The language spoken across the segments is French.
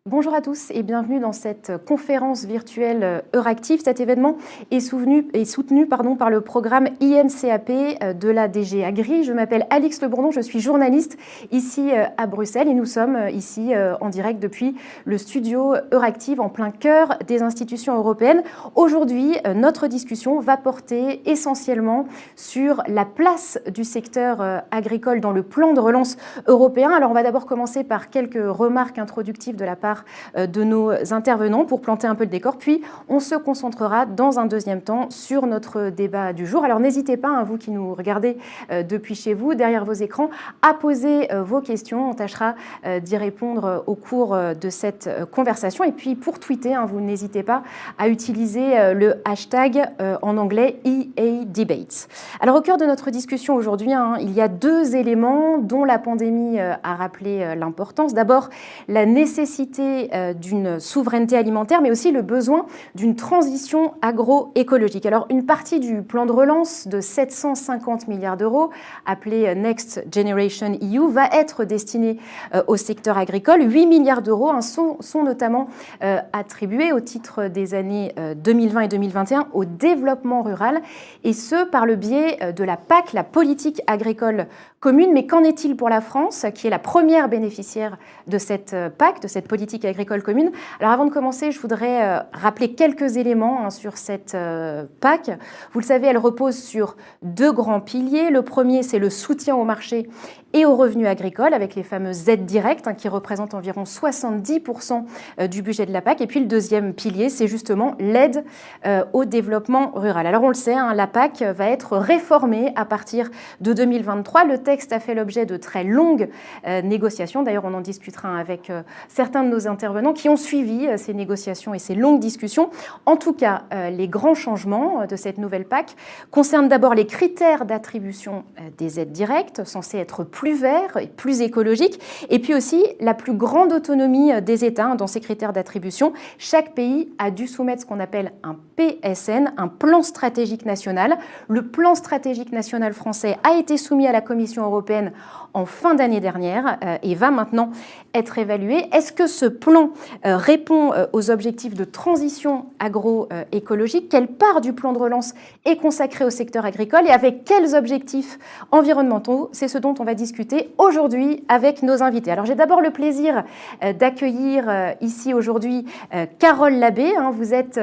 Bonjour à tous et bienvenue dans cette conférence virtuelle Euractiv. Cet événement est soutenu par le programme IMCAP de la DG Agri. Je m'appelle Alix Le Bourdon, je suis journaliste ici à Bruxelles et nous sommes ici en direct depuis le studio Euractiv en plein cœur des institutions européennes. Aujourd'hui, notre discussion va porter essentiellement sur la place du secteur agricole dans le plan de relance européen. Alors on va d'abord commencer par quelques remarques introductives de la part de nos intervenants pour planter un peu le décor, puis on se concentrera dans un deuxième temps sur notre débat du jour. Alors n'hésitez pas, vous qui nous regardez depuis chez vous, derrière vos écrans, à poser vos questions. On tâchera d'y répondre au cours de cette conversation. Et puis pour tweeter, vous n'hésitez pas à utiliser le hashtag en anglais EADebates. Alors au cœur de notre discussion aujourd'hui, il y a deux éléments dont la pandémie a rappelé l'importance. D'abord, la nécessité d'une souveraineté alimentaire, mais aussi le besoin d'une transition agroécologique. Alors, une partie du plan de relance de 750 milliards d'euros, appelé Next Generation EU, va être destinée au secteur agricole. 8 milliards d'euros sont notamment attribués au titre des années 2020 et 2021 au développement rural, et ce, par le biais de la PAC, la politique agricole commune. Mais qu'en est-il pour la France, qui est la première bénéficiaire de cette PAC, de cette politique agricole commune? Alors avant de commencer, je voudrais rappeler quelques éléments sur cette PAC. Vous le savez, elle repose sur deux grands piliers. Le premier, c'est le soutien au marché et aux revenus agricoles, avec les fameuses aides directes qui représentent environ 70% du budget de la PAC. Et puis le deuxième pilier, c'est justement l'aide au développement rural. Alors on le sait, la PAC va être réformée à partir de 2023. Le texte a fait l'objet de très longues négociations. D'ailleurs, on en discutera avec certains de nos intervenants qui ont suivi ces négociations et ces longues discussions. En tout cas, les grands changements de cette nouvelle PAC concernent d'abord les critères d'attribution des aides directes, censés être plus verts et plus écologiques, et puis aussi la plus grande autonomie des États dans ces critères d'attribution. Chaque pays a dû soumettre ce qu'on appelle un PSN, un plan stratégique national. Le plan stratégique national français a été soumis à la Commission européenne en fin d'année dernière et va maintenant être évalué. Est-ce que ce plan répond aux objectifs de transition agroécologique? Quelle part du plan de relance est consacrée au secteur agricole et avec quels objectifs environnementaux? C'est ce dont on va discuter aujourd'hui avec nos invités. Alors j'ai d'abord le plaisir d'accueillir ici aujourd'hui Carole Labbé. Vous êtes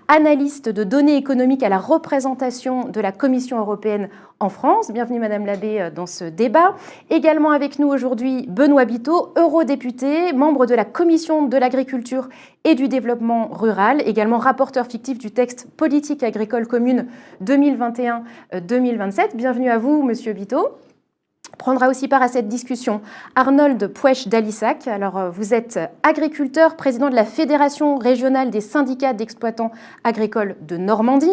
analyste de données économiques à la représentation de la Commission européenne en France. Bienvenue Madame Labbé dans ce débat. Également avec nous aujourd'hui Benoît Biteau, eurodéputé, membre de la Commission de l'agriculture et du développement rural, également rapporteur fictif du texte politique agricole commune 2021-2027. Bienvenue à vous Monsieur Biteau. Prendra aussi part à cette discussion Arnold Puech-Dalissac. Alors, vous êtes agriculteur, président de la Fédération régionale des syndicats d'exploitants agricoles de Normandie,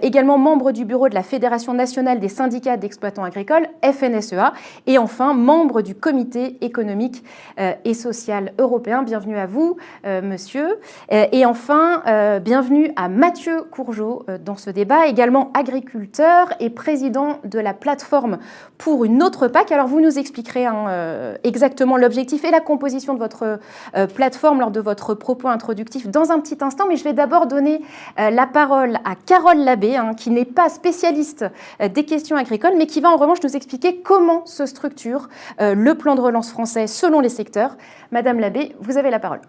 également membre du bureau de la Fédération nationale des syndicats d'exploitants agricoles, FNSEA, et enfin membre du Comité économique et social européen. Bienvenue à vous, monsieur. Et enfin, bienvenue à Mathieu Courgeot dans ce débat, également agriculteur et président de la plateforme pour une autre PAC. Alors vous nous expliquerez exactement l'objectif et la composition de votre plateforme lors de votre propos introductif dans un petit instant, mais je vais d'abord donner la parole à Carole Labbé, qui n'est pas spécialiste des questions agricoles, mais qui va en revanche nous expliquer comment se structure le plan de relance français selon les secteurs. Madame Labbé, vous avez la parole.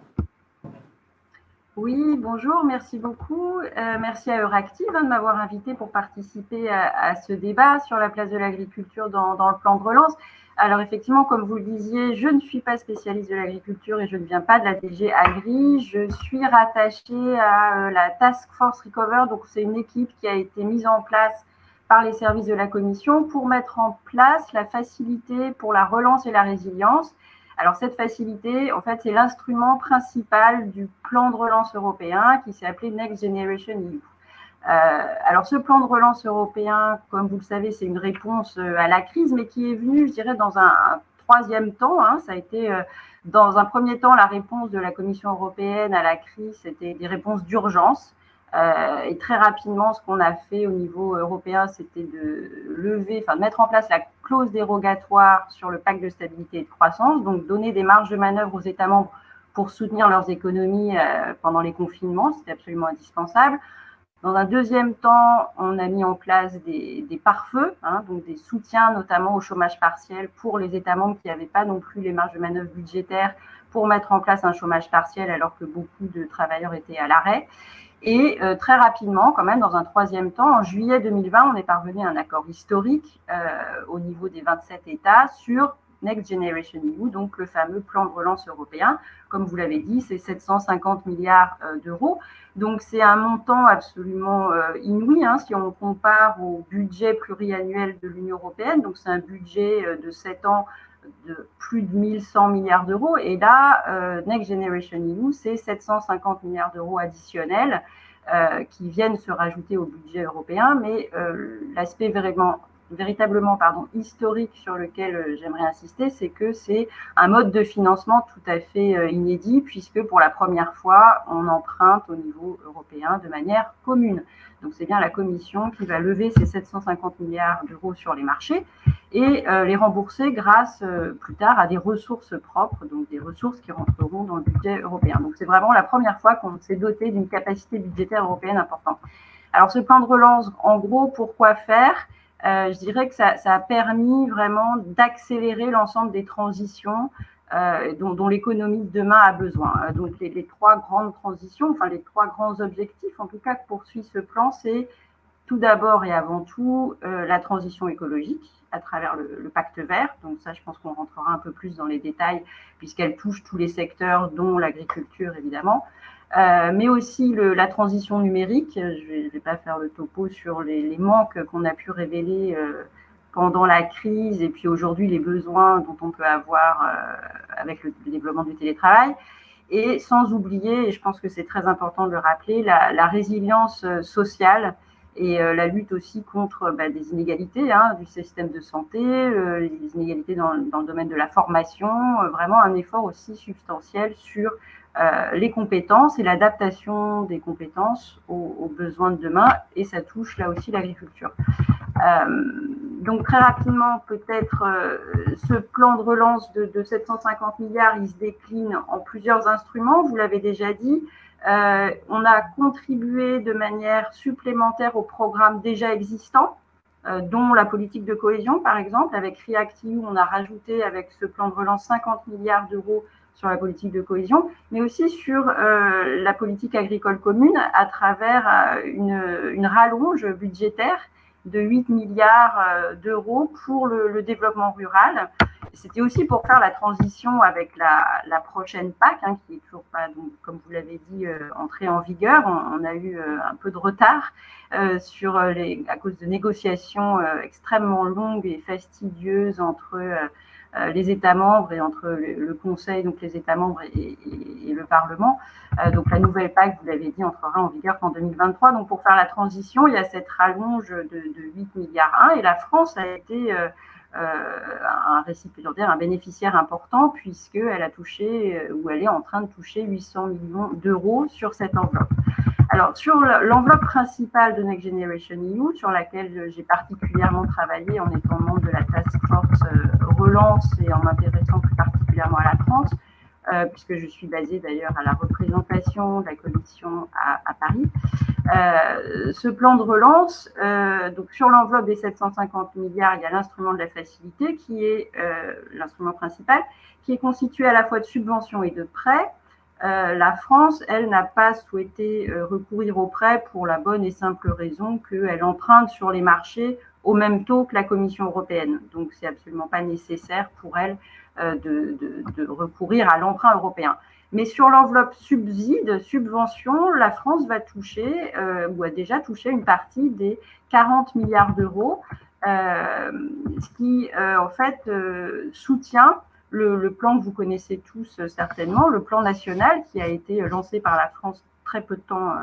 Oui, bonjour, merci beaucoup. Merci à Euractiv de m'avoir invité pour participer à ce débat sur la place de l'agriculture dans le plan de relance. Alors effectivement, comme vous le disiez, je ne suis pas spécialiste de l'agriculture et je ne viens pas de la DG Agri. Je suis rattachée à la Task Force Recover, donc c'est une équipe qui a été mise en place par les services de la Commission pour mettre en place la facilité pour la relance et la résilience. Alors cette facilité, en fait, c'est l'instrument principal du plan de relance européen qui s'est appelé Next Generation EU. Alors ce plan de relance européen, comme vous le savez, c'est une réponse à la crise, mais qui est venue, je dirais, dans un troisième temps. Ça a été, dans un premier temps, la réponse de la Commission européenne à la crise, c'était des réponses d'urgence. Et très rapidement, ce qu'on a fait au niveau européen, c'était de mettre en place la clause dérogatoire sur le pacte de stabilité et de croissance, donc donner des marges de manœuvre aux États membres pour soutenir leurs économies pendant les confinements, c'était absolument indispensable. Dans un deuxième temps, on a mis en place des pare-feux, donc des soutiens notamment au chômage partiel pour les États membres qui n'avaient pas non plus les marges de manœuvre budgétaires pour mettre en place un chômage partiel alors que beaucoup de travailleurs étaient à l'arrêt. Et très rapidement, quand même, dans un troisième temps, en juillet 2020, on est parvenu à un accord historique au niveau des 27 États sur Next Generation EU, donc le fameux plan de relance européen. Comme vous l'avez dit, c'est 750 milliards d'euros. Donc c'est un montant absolument inouï si on compare au budget pluriannuel de l'Union européenne. Donc c'est un budget de 7 ans de plus de 1100 milliards d'euros. Et là, Next Generation EU, c'est 750 milliards d'euros additionnels qui viennent se rajouter au budget européen. Mais l'aspect véritablement historique sur lequel j'aimerais insister, c'est que c'est un mode de financement tout à fait inédit, puisque pour la première fois, on emprunte au niveau européen de manière commune. Donc c'est bien la Commission qui va lever ces 750 milliards d'euros sur les marchés et les rembourser grâce plus tard à des ressources propres, donc des ressources qui rentreront dans le budget européen. Donc c'est vraiment la première fois qu'on s'est doté d'une capacité budgétaire européenne importante. Alors ce plan de relance, en gros, pourquoi faire ? Je dirais que ça a permis vraiment d'accélérer l'ensemble des transitions dont l'économie de demain a besoin. Donc les trois grandes transitions, enfin les trois grands objectifs en tout cas que poursuit ce plan, c'est tout d'abord et avant tout la transition écologique à travers le pacte vert. Donc ça, je pense qu'on rentrera un peu plus dans les détails puisqu'elle touche tous les secteurs, dont l'agriculture évidemment. Mais aussi la transition numérique. Je ne vais pas faire le topo sur les manques qu'on a pu révéler pendant la crise et puis aujourd'hui les besoins dont on peut avoir avec le développement du télétravail. Et sans oublier, et je pense que c'est très important de le rappeler, la résilience sociale et la lutte aussi contre des inégalités du système de santé, les inégalités dans le domaine de la formation, vraiment un effort aussi substantiel sur les compétences et l'adaptation des compétences aux besoins de demain, et ça touche là aussi l'agriculture. Donc très rapidement, peut-être ce plan de relance de 750 milliards, il se décline en plusieurs instruments, vous l'avez déjà dit. On a contribué de manière supplémentaire aux programmes déjà existants, dont la politique de cohésion, par exemple. Avec REACT-EU, on a rajouté avec ce plan de relance 50 milliards d'euros sur la politique de cohésion, mais aussi sur la politique agricole commune à travers une rallonge budgétaire de 8 milliards d'euros pour le développement rural. C'était aussi pour faire la transition avec la prochaine PAC, qui n'est toujours pas, donc, comme vous l'avez dit, entrée en vigueur. On a eu un peu de retard à cause de négociations extrêmement longues et fastidieuses entre les États membres et entre le Conseil, donc les États membres et le Parlement. Donc la nouvelle PAC, vous l'avez dit, entrera en vigueur qu'en 2023. Donc pour faire la transition, il y a cette rallonge de 8 milliards et la France a été un récipiendaire, un bénéficiaire important puisqu'elle a touché, ou elle est en train de toucher 800 millions d'euros sur cette enveloppe. Alors, sur l'enveloppe principale de Next Generation EU, sur laquelle j'ai particulièrement travaillé en étant membre de la Task Force Relance et en m'intéressant plus particulièrement à la France, puisque je suis basée d'ailleurs à la représentation de la Commission à Paris. Ce plan de relance, donc sur l'enveloppe des 750 milliards, il y a l'instrument de la facilité qui est l'instrument principal, qui est constitué à la fois de subventions et de prêts. La France, elle, n'a pas souhaité recourir aux prêts pour la bonne et simple raison qu'elle emprunte sur les marchés au même taux que la Commission européenne. Donc, c'est absolument pas nécessaire pour elle de recourir à l'emprunt européen. Mais sur l'enveloppe subvention, la France va toucher, ou a déjà touché une partie des 40 milliards d'euros, ce qui, en fait, soutient le plan que vous connaissez tous certainement, le plan national qui a été lancé par la France très peu de temps,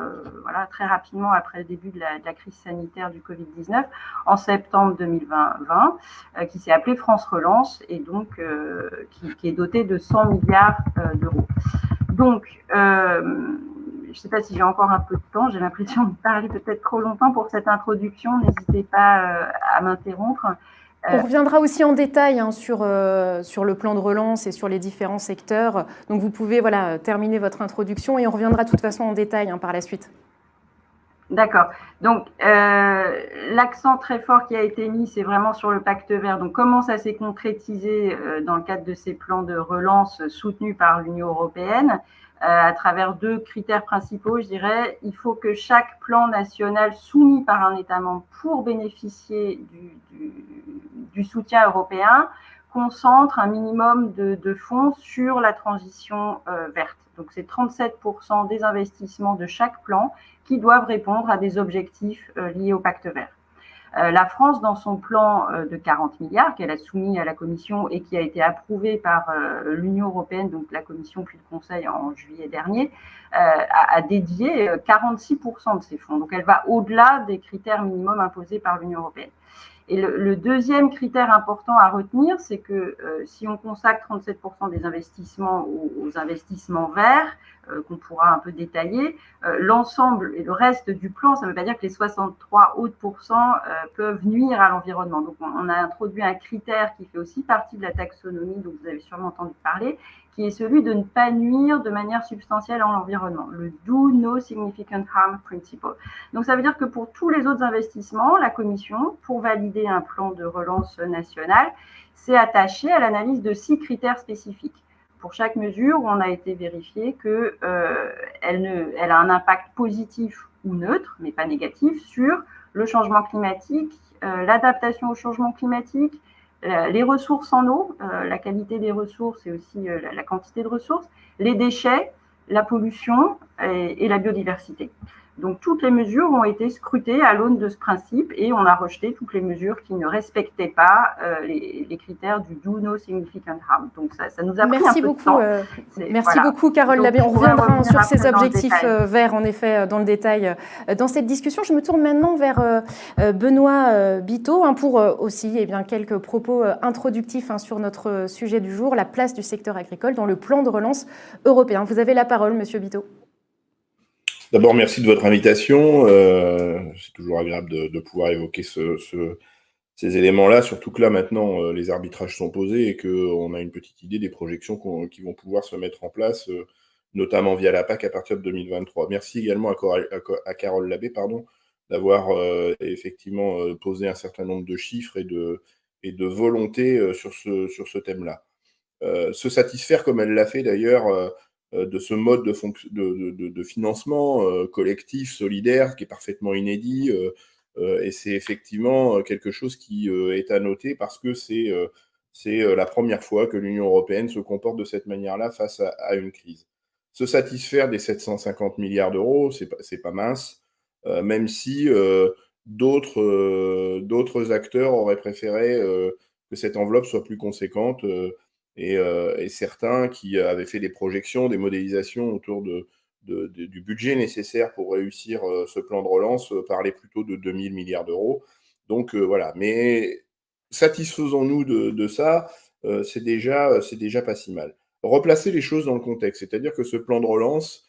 très rapidement après le début de la crise sanitaire du Covid-19, en septembre 2020, qui s'est appelé France Relance et donc qui est doté de 100 milliards d'euros. Donc, je ne sais pas si j'ai encore un peu de temps, j'ai l'impression de parler peut-être trop longtemps pour cette introduction, n'hésitez pas à m'interrompre. On reviendra aussi en détail sur le plan de relance et sur les différents secteurs. Donc vous pouvez terminer votre introduction et on reviendra de toute façon en détail par la suite. D'accord. Donc, l'accent très fort qui a été mis, c'est vraiment sur le pacte vert. Donc, comment ça s'est concrétisé dans le cadre de ces plans de relance soutenus par l'Union européenne à travers 2 critères principaux, je dirais. Il faut que chaque plan national soumis par un État membre pour bénéficier du soutien européen concentre un minimum de fonds sur la transition verte. Donc, c'est 37% des investissements de chaque plan qui doivent répondre à des objectifs liés au pacte vert. La France, dans son plan de 40 milliards qu'elle a soumis à la Commission et qui a été approuvé par l'Union européenne, donc la Commission puis le Conseil en juillet dernier, a dédié 46% de ces fonds. Donc elle va au-delà des critères minimums imposés par l'Union européenne. Et le deuxième critère important à retenir, c'est que si on consacre 37% des investissements aux investissements verts, qu'on pourra un peu détailler, l'ensemble et le reste du plan, ça ne veut pas dire que les 63 autres pourcents peuvent nuire à l'environnement. Donc on a introduit un critère qui fait aussi partie de la taxonomie, dont vous avez sûrement entendu parler, qui est celui de ne pas nuire de manière substantielle à l'environnement, le Do No Significant Harm Principle. Donc ça veut dire que pour tous les autres investissements, la Commission, pour valider un plan de relance national, s'est attachée à l'analyse de 6 critères spécifiques. Pour chaque mesure, on a été vérifié qu'elle a un impact positif ou neutre, mais pas négatif, sur le changement climatique, l'adaptation au changement climatique, les ressources en eau, la qualité des ressources et aussi la quantité de ressources, les déchets, la pollution et la biodiversité. Donc toutes les mesures ont été scrutées à l'aune de ce principe et on a rejeté toutes les mesures qui ne respectaient pas les critères du Do No Significant Harm. Donc ça nous a pris un peu de temps. Merci beaucoup Carole Labbé. On reviendra sur ces objectifs verts en effet dans le détail dans cette discussion. Je me tourne maintenant vers Benoît Biteau pour aussi quelques propos introductifs sur notre sujet du jour, la place du secteur agricole dans le plan de relance européen. Vous avez la parole, Monsieur Biteau. D'abord, merci de votre invitation. C'est toujours agréable de pouvoir évoquer ces éléments-là, surtout que là, maintenant, les arbitrages sont posés et qu'on a une petite idée des projections qui vont pouvoir se mettre en place, notamment via la PAC à partir de 2023. Merci également à Carole Labbé, d'avoir effectivement posé un certain nombre de chiffres et de volontés sur ce thème-là. Se satisfaire, comme elle l'a fait d'ailleurs, de ce mode de financement collectif, solidaire, qui est parfaitement inédit. Et c'est effectivement quelque chose qui est à noter parce que c'est la première fois que l'Union européenne se comporte de cette manière-là face à une crise. Se satisfaire des 750 milliards d'euros, c'est pas mince, même si d'autres acteurs auraient préféré que cette enveloppe soit plus conséquente. Et certains qui avaient fait des projections, des modélisations autour du budget nécessaire pour réussir ce plan de relance parlaient plutôt de 2000 milliards d'euros. Donc voilà, mais satisfaisons-nous de ça, c'est déjà pas si mal. Replacer les choses dans le contexte, c'est-à-dire que ce plan de relance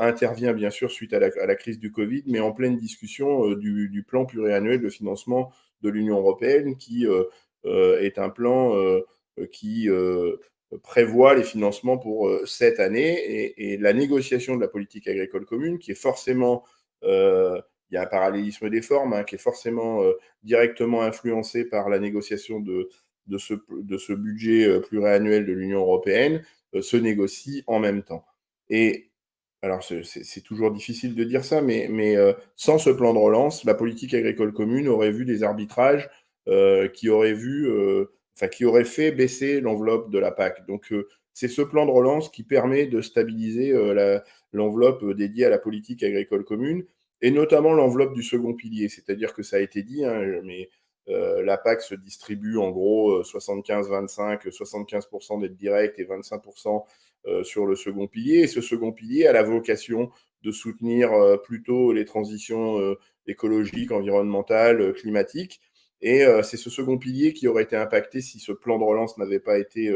intervient bien sûr suite à la crise du Covid, mais en pleine discussion du plan pluriannuel de financement de l'Union européenne, qui est un plan qui prévoit les financements pour cette année et la négociation de la politique agricole commune, qui est forcément, il y a un parallélisme des formes, qui est forcément directement influencé par la négociation de ce budget pluriannuel de l'Union européenne, se négocie en même temps. Et alors, c'est toujours difficile de dire ça, mais sans ce plan de relance, la politique agricole commune aurait vu des arbitrages qui auraient fait baisser l'enveloppe de la PAC. Donc, c'est ce plan de relance qui permet de stabiliser l'enveloppe dédiée à la politique agricole commune, et notamment l'enveloppe du second pilier. C'est-à-dire que ça a été dit, mais la PAC se distribue en gros 75-25, 75% d'aides directes et 25% sur le second pilier. Et ce second pilier a la vocation de soutenir plutôt les transitions écologiques, environnementales, climatiques. Et c'est ce second pilier qui aurait été impacté si ce plan de relance n'avait pas été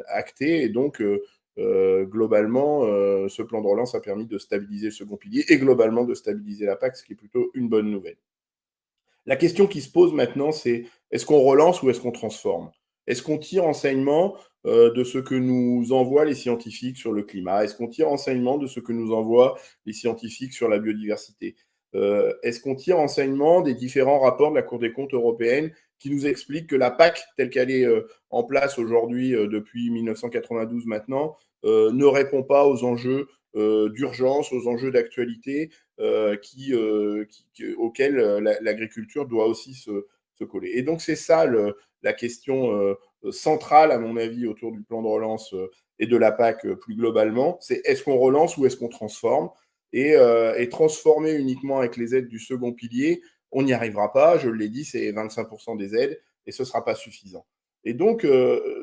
acté. Et donc, globalement, ce plan de relance a permis de stabiliser le second pilier et globalement de stabiliser la PAC, ce qui est plutôt une bonne nouvelle. La question qui se pose maintenant, c'est est-ce qu'on relance ou est-ce qu'on transforme? Est-ce qu'on tire enseignement de ce que nous envoient les scientifiques sur le climat? Est-ce qu'on tire enseignement de ce que nous envoient les scientifiques sur la biodiversité? Est-ce qu'on tire enseignement des différents rapports de la Cour des comptes européenne qui nous expliquent que la PAC, telle qu'elle est en place aujourd'hui depuis 1992 maintenant, ne répond pas aux enjeux d'urgence, aux enjeux d'actualité auxquels l'agriculture doit aussi se coller. Et donc, c'est ça la question centrale, à mon avis, autour du plan de relance et de la PAC plus globalement. C'est est-ce qu'on relance ou est-ce qu'on transforme? Et transformer uniquement avec les aides du second pilier, on n'y arrivera pas. Je l'ai dit, c'est 25% des aides et ce ne sera pas suffisant. Et donc,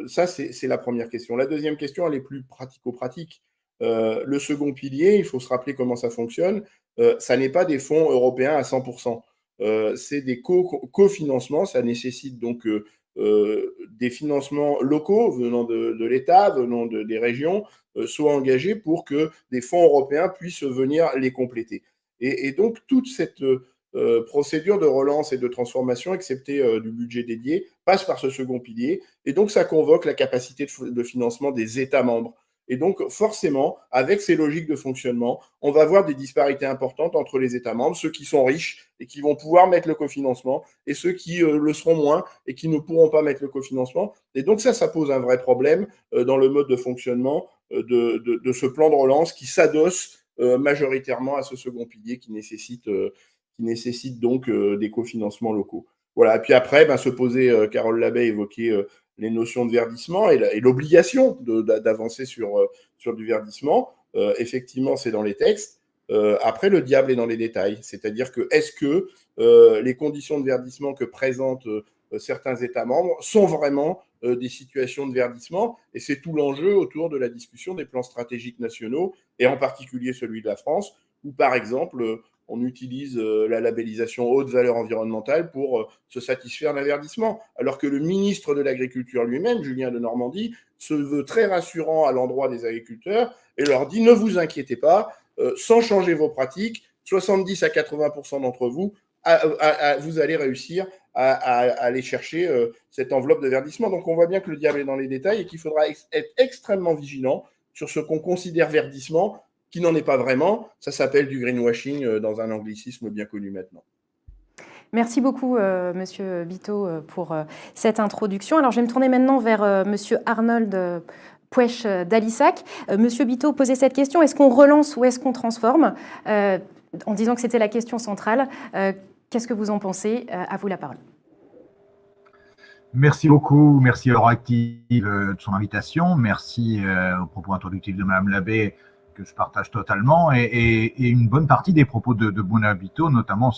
ça, c'est la première question. La deuxième question, elle est plus pratico-pratique. Le second pilier, il faut se rappeler comment ça fonctionne. Ça n'est pas des fonds européens à 100%. C'est des cofinancements. Ça nécessite donc des financements locaux venant de l'État, venant des régions, soient engagés pour que des fonds européens puissent venir les compléter. Et donc, toute cette procédure de relance et de transformation, excepté du budget dédié, passe par ce second pilier. Et donc, ça convoque la capacité de financement des États membres. Et donc, forcément, avec ces logiques de fonctionnement, on va avoir des disparités importantes entre les États membres, ceux qui sont riches et qui vont pouvoir mettre le cofinancement, et ceux qui le seront moins et qui ne pourront pas mettre le cofinancement. Et donc ça pose un vrai problème dans le mode de fonctionnement de ce plan de relance qui s'adosse majoritairement à ce second pilier qui nécessite donc des cofinancements locaux. Voilà. Et puis après, se poser, Carole Labbé évoquait les notions de verdissement et l'obligation d'avancer sur du verdissement. Effectivement, c'est dans les textes. Après, le diable est dans les détails. C'est-à-dire que est-ce que les conditions de verdissement que présentent certains États membres sont vraiment des situations de verdissement? Et c'est tout l'enjeu autour de la discussion des plans stratégiques nationaux, et en particulier celui de la France, où par exemple, on utilise la labellisation haute valeur environnementale pour se satisfaire d'un verdissement, alors que le ministre de l'Agriculture lui-même, Julien Denormandie, se veut très rassurant à l'endroit des agriculteurs et leur dit « Ne vous inquiétez pas, sans changer vos pratiques, 70 à 80% d'entre vous, vous allez réussir à aller chercher cette enveloppe de verdissement. » Donc on voit bien que le diable est dans les détails et qu'il faudra être extrêmement vigilant sur ce qu'on considère verdissement, qui n'en est pas vraiment. Ça s'appelle du greenwashing dans un anglicisme bien connu maintenant. Merci beaucoup, Monsieur Biteau, pour cette introduction. Alors, je vais me tourner maintenant vers Monsieur Arnold Puech d'Alissac. Monsieur Biteau posait cette question, est-ce qu'on relance ou est-ce qu'on transforme? En disant que c'était la question centrale. Qu'est-ce que vous en pensez? À vous la parole. Merci beaucoup, merci à Euractiv de son invitation, merci aux propos introductifs de Madame Labbé, que je partage totalement, et une bonne partie des propos de Benoît Biteau, notamment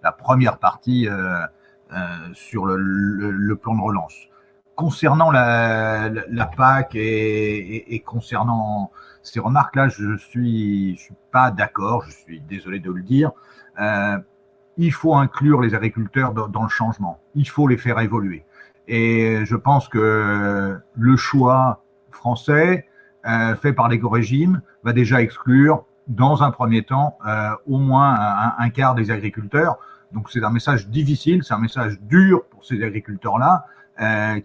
la première partie sur le plan de relance. Concernant la PAC et concernant ces remarques-là, je suis pas d'accord, je suis désolé de le dire. Il faut inclure les agriculteurs dans le changement, il faut les faire évoluer. Et je pense que le choix français fait par l'éco-régime va déjà exclure, dans un premier temps, au moins un quart des agriculteurs. Donc c'est un message difficile, c'est un message dur pour ces agriculteurs-là,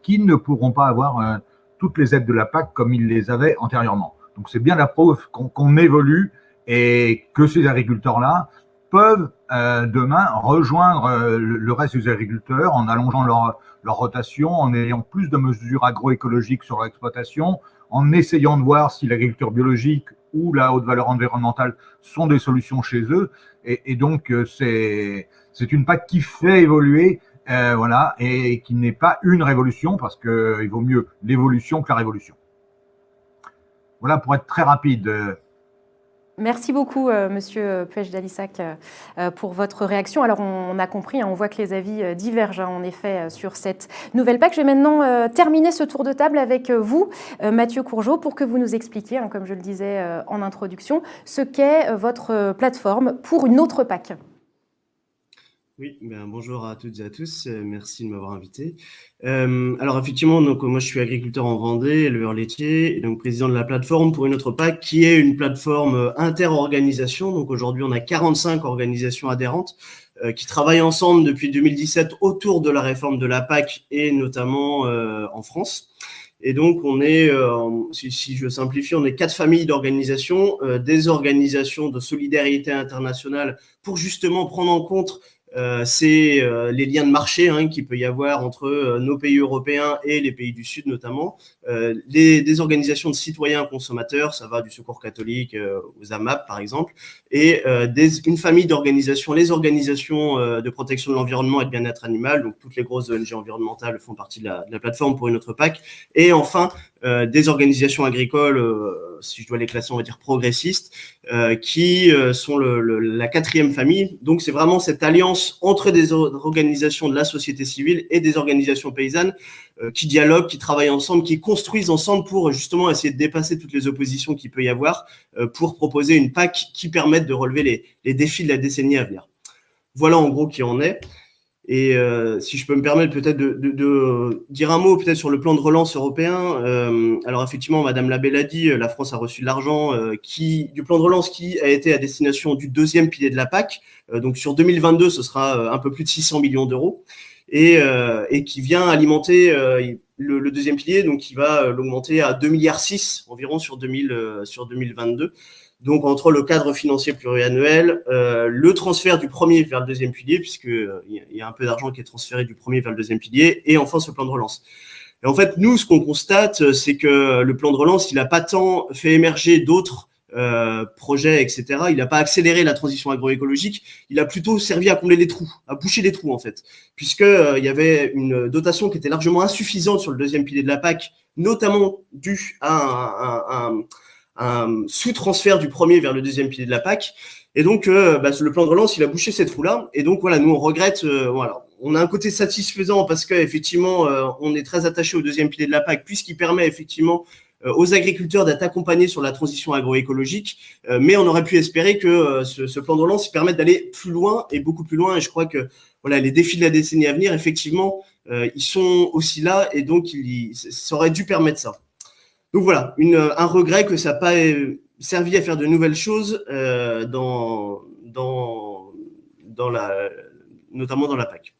qui ne pourront pas avoir toutes les aides de la PAC comme ils les avaient antérieurement. Donc c'est bien la preuve qu'on évolue et que ces agriculteurs-là peuvent demain rejoindre le reste des agriculteurs en allongeant leur rotation, en ayant plus de mesures agroécologiques sur l'exploitation, en essayant de voir si l'agriculture biologique ou la haute valeur environnementale sont des solutions chez eux. Et donc, c'est une PAC qui fait évoluer, voilà, et qui n'est pas une révolution, parce qu'il vaut mieux l'évolution que la révolution. Voilà, pour être très rapide. Merci beaucoup, Monsieur Puech d'Alissac, pour votre réaction. Alors, on a compris, on voit que les avis divergent, en effet, sur cette nouvelle PAC. Je vais maintenant terminer ce tour de table avec vous, Mathieu Courgeot, pour que vous nous expliquiez, comme je le disais en introduction, ce qu'est votre plateforme pour une autre PAC. Oui, bonjour à toutes et à tous, merci de m'avoir invité. Alors effectivement, donc, moi je suis agriculteur en Vendée, éleveur laitier, et donc président de la plateforme pour une autre PAC, qui est une plateforme inter-organisation. Donc aujourd'hui on a 45 organisations adhérentes qui travaillent ensemble depuis 2017 autour de la réforme de la PAC et notamment en France. Et donc, on est, si je simplifie, on est 4 familles d'organisations, des organisations de solidarité internationale pour justement prendre en compte les liens de marché qu'il peut y avoir entre nos pays européens et les pays du Sud notamment, des organisations de citoyens consommateurs, ça va du Secours catholique aux AMAP par exemple, et une famille d'organisations, les organisations de protection de l'environnement et de bien-être animal, donc toutes les grosses ONG environnementales font partie de la plateforme pour une autre PAC, et enfin des organisations agricoles, si je dois les classer, on va dire progressistes, qui sont la 4e famille. Donc c'est vraiment cette alliance entre des organisations de la société civile et des organisations paysannes qui dialoguent, qui travaillent ensemble, qui construisent ensemble pour justement essayer de dépasser toutes les oppositions qu'il peut y avoir pour proposer une PAC qui permette de relever les défis de la décennie à venir. Voilà en gros qui en est. Et si je peux me permettre peut-être de dire un mot peut-être sur le plan de relance européen. Alors effectivement, Madame Labbé l'a dit, la France a reçu de l'argent du plan de relance qui a été à destination du 2e pilier de la PAC. Donc sur 2022, ce sera un peu plus de 600 millions d'euros et qui vient alimenter le 2e pilier, donc qui va l'augmenter à 2,6 milliards environ sur 2022. Donc, entre le cadre financier pluriannuel, le transfert du 1er vers le 2e pilier, puisqu'il y a un peu d'argent qui est transféré du 1er vers le 2e pilier, et enfin ce plan de relance. Et en fait, nous, ce qu'on constate, c'est que le plan de relance, il n'a pas tant fait émerger d'autres projets, etc. Il n'a pas accéléré la transition agroécologique, il a plutôt servi à combler les trous, à boucher les trous, en fait, puisqu'il y avait une dotation qui était largement insuffisante sur le 2e pilier de la PAC, notamment due à un sous-transfert du 1er vers le 2e pilier de la PAC. Et donc, le plan de relance, il a bouché ces trous-là. Et donc, voilà, nous, on regrette, on a un côté satisfaisant parce qu'effectivement, on est très attaché au 2e pilier de la PAC puisqu'il permet effectivement aux agriculteurs d'être accompagnés sur la transition agroécologique. Mais on aurait pu espérer que ce plan de relance permette d'aller plus loin et beaucoup plus loin. Et je crois que voilà, les défis de la décennie à venir, effectivement, ils sont aussi là. Et donc, ça aurait dû permettre ça. Donc voilà, un regret que ça n'a pas servi à faire de nouvelles choses, notamment dans la PAC.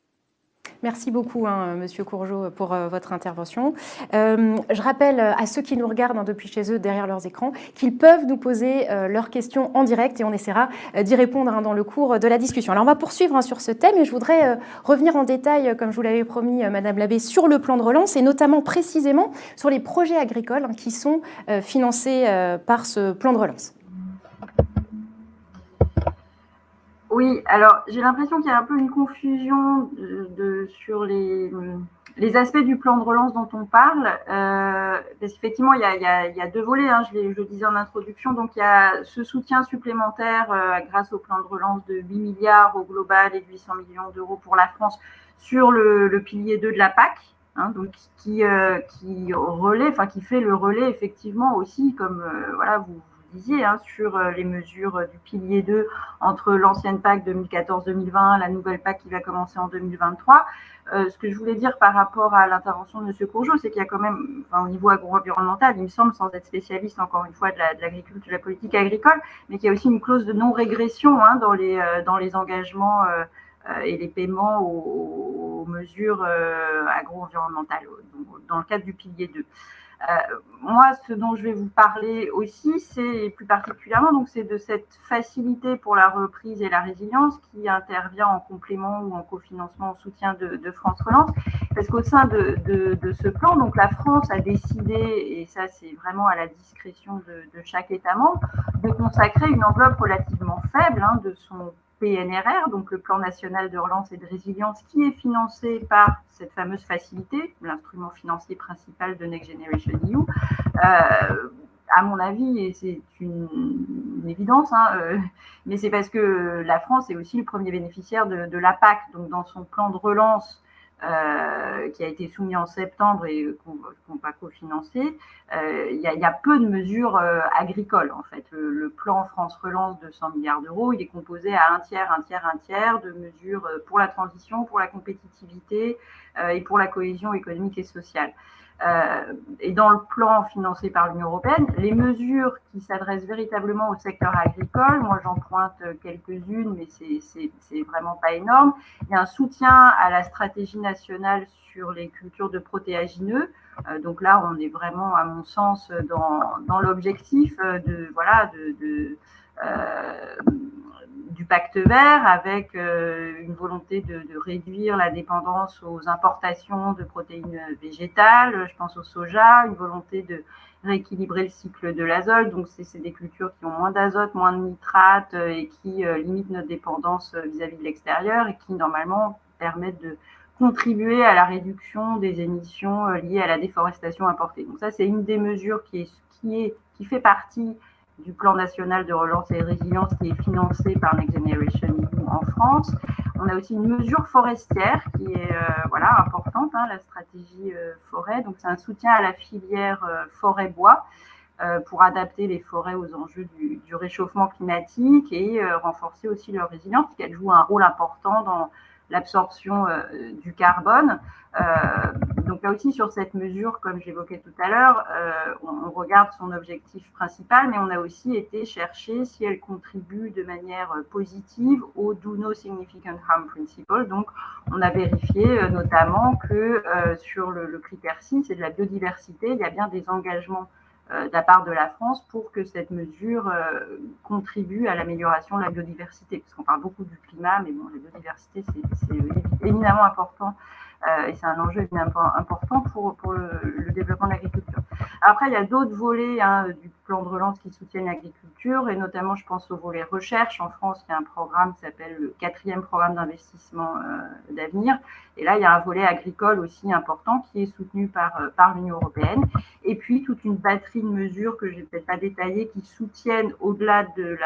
Merci beaucoup, Monsieur Courgeot, pour votre intervention. Je rappelle à ceux qui nous regardent depuis chez eux, derrière leurs écrans, qu'ils peuvent nous poser leurs questions en direct et on essaiera d'y répondre dans le cours de la discussion. Alors, on va poursuivre sur ce thème et je voudrais revenir en détail, comme je vous l'avais promis, Madame Labbé, sur le plan de relance et notamment précisément sur les projets agricoles qui sont financés par ce plan de relance. Oui, alors j'ai l'impression qu'il y a un peu une confusion sur les aspects du plan de relance dont on parle, parce qu'effectivement il y a 2 volets, je le disais en introduction, donc il y a ce soutien supplémentaire grâce au plan de relance de 8 milliards au global et de 800 millions d'euros pour la France sur le pilier 2 de la PAC, donc qui fait le relais effectivement aussi, comme voilà vous disiez, sur les mesures du pilier 2 entre l'ancienne PAC 2014-2020, la nouvelle PAC qui va commencer en 2023. Ce que je voulais dire par rapport à l'intervention de M. Courgeot, c'est qu'il y a quand même, au niveau agro-environnemental, il me semble, sans être spécialiste encore une fois de l'agriculture, de la politique agricole, mais qu'il y a aussi une clause de non-régression dans les engagements et les paiements aux mesures agro-environnementales dans le cadre du pilier 2. Moi, ce dont je vais vous parler aussi, c'est plus particulièrement, donc c'est de cette facilité pour la reprise et la résilience qui intervient en complément ou en cofinancement en soutien de France Relance, parce qu'au sein de ce plan, donc la France a décidé, et ça c'est vraiment à la discrétion de chaque État membre, de consacrer une enveloppe relativement faible de son PNRR, donc le plan national de relance et de résilience, qui est financé par cette fameuse facilité, l'instrument financier principal de Next Generation EU. À mon avis, et c'est une évidence, mais c'est parce que la France est aussi le premier bénéficiaire de la PAC, donc dans son plan de relance qui a été soumis en septembre et pas cofinancées, il y a peu de mesures agricoles en fait. Le plan France Relance de 100 milliards d'euros, il est composé à un tiers de mesures pour la transition, pour la compétitivité et pour la cohésion économique et sociale. Et dans le plan financé par l'Union européenne, les mesures qui s'adressent véritablement au secteur agricole, moi j'en pointe quelques-unes, mais c'est vraiment pas énorme. Il y a un soutien à la stratégie nationale sur les cultures de protéagineux. Donc là, on est vraiment, à mon sens, dans l'objectif du pacte vert, avec une volonté de réduire la dépendance aux importations de protéines végétales, je pense au soja, une volonté de rééquilibrer le cycle de l'azote. Donc c'est des cultures qui ont moins d'azote, moins de nitrates et qui limitent notre dépendance vis-à-vis de l'extérieur et qui normalement permettent de contribuer à la réduction des émissions liées à la déforestation importée. Donc ça, c'est une des mesures qui fait partie du plan national de relance et de résilience qui est financé par Next Generation EU en France. On a aussi une mesure forestière qui est importante, la stratégie forêt. Donc c'est un soutien à la filière forêt-bois pour adapter les forêts aux enjeux du réchauffement climatique et renforcer aussi leur résilience, puisqu'elles jouent un rôle important dans l'absorption du carbone. Donc là aussi, sur cette mesure, comme j'évoquais tout à l'heure, on regarde son objectif principal, mais on a aussi été chercher si elle contribue de manière positive au Do No Significant Harm Principle. Donc, on a vérifié notamment que sur le critère 6, c'est de la biodiversité, il y a bien des engagements de la part de la France pour que cette mesure contribue à l'amélioration de la biodiversité, parce qu'on parle beaucoup du climat, mais bon, la biodiversité, c'est éminemment important et c'est un enjeu éminemment important pour le développement de l'agriculture. Après, il y a d'autres volets du plan de relance qui soutiennent l'agriculture, et notamment, je pense au volet recherche. En France, il y a un programme qui s'appelle le 4e programme d'investissement d'avenir, et là, il y a un volet agricole aussi important qui est soutenu par l'Union européenne, et puis toute une batterie de mesures que je ne vais peut-être pas détailler qui soutiennent au-delà du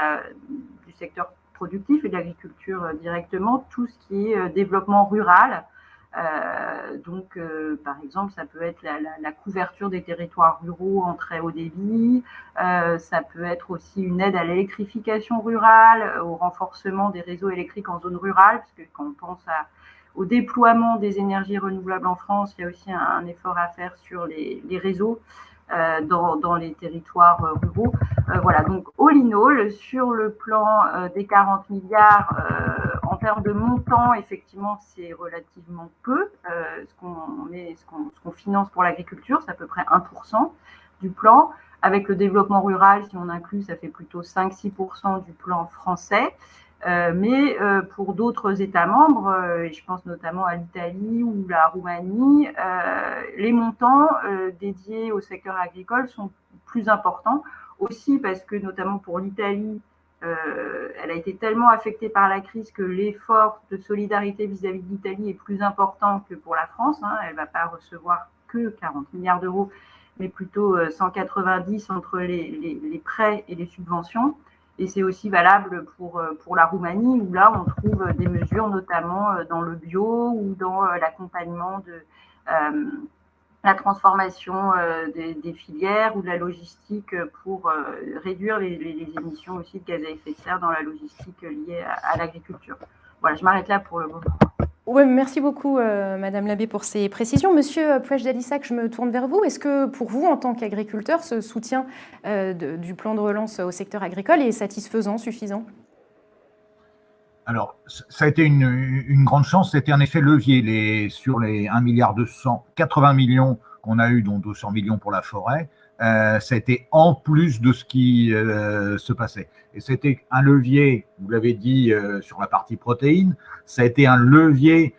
secteur productif et de l'agriculture directement, tout ce qui est développement rural. Donc, par exemple, ça peut être la couverture des territoires ruraux en très haut débit, ça peut être aussi une aide à l'électrification rurale, au renforcement des réseaux électriques en zone rurale, parce que quand on pense au déploiement des énergies renouvelables en France, il y a aussi un effort à faire sur les réseaux dans les territoires ruraux. Voilà, donc all in all, sur le plan des 40 milliards, en termes de montant, effectivement, c'est relativement peu. Ce qu'on finance pour l'agriculture, c'est à peu près 1% du plan. Avec le développement rural, si on inclut, ça fait plutôt 5-6% du plan français. Mais pour d'autres États membres, et je pense notamment à l'Italie ou la Roumanie, les montants dédiés au secteur agricole sont plus importants, aussi parce que notamment pour l'Italie, elle a été tellement affectée par la crise que l'effort de solidarité vis-à-vis de l'Italie est plus important que pour la France. Elle ne va pas recevoir que 40 milliards d'euros, mais plutôt 190 entre les prêts et les subventions. Et c'est aussi valable pour la Roumanie, où là, on trouve des mesures, notamment dans le bio ou dans l'accompagnement de la transformation des filières ou de la logistique pour réduire les émissions aussi de gaz à effet de serre dans la logistique liée à l'agriculture. Voilà, je m'arrête là pour le moment. Oui, merci beaucoup, Madame Labbé, pour ces précisions. Monsieur Pouech-Delissac, je me tourne vers vous. Est-ce que pour vous, en tant qu'agriculteur, ce soutien du plan de relance au secteur agricole est satisfaisant, suffisant ? Alors, ça a été une grande chance. C'était un effet levier. Sur les 1,2 milliard 80 millions qu'on a eu, dont 200 millions pour la forêt, ça a été en plus de ce qui se passait. Et c'était un levier, vous l'avez dit, sur la partie protéines, ça a été un levier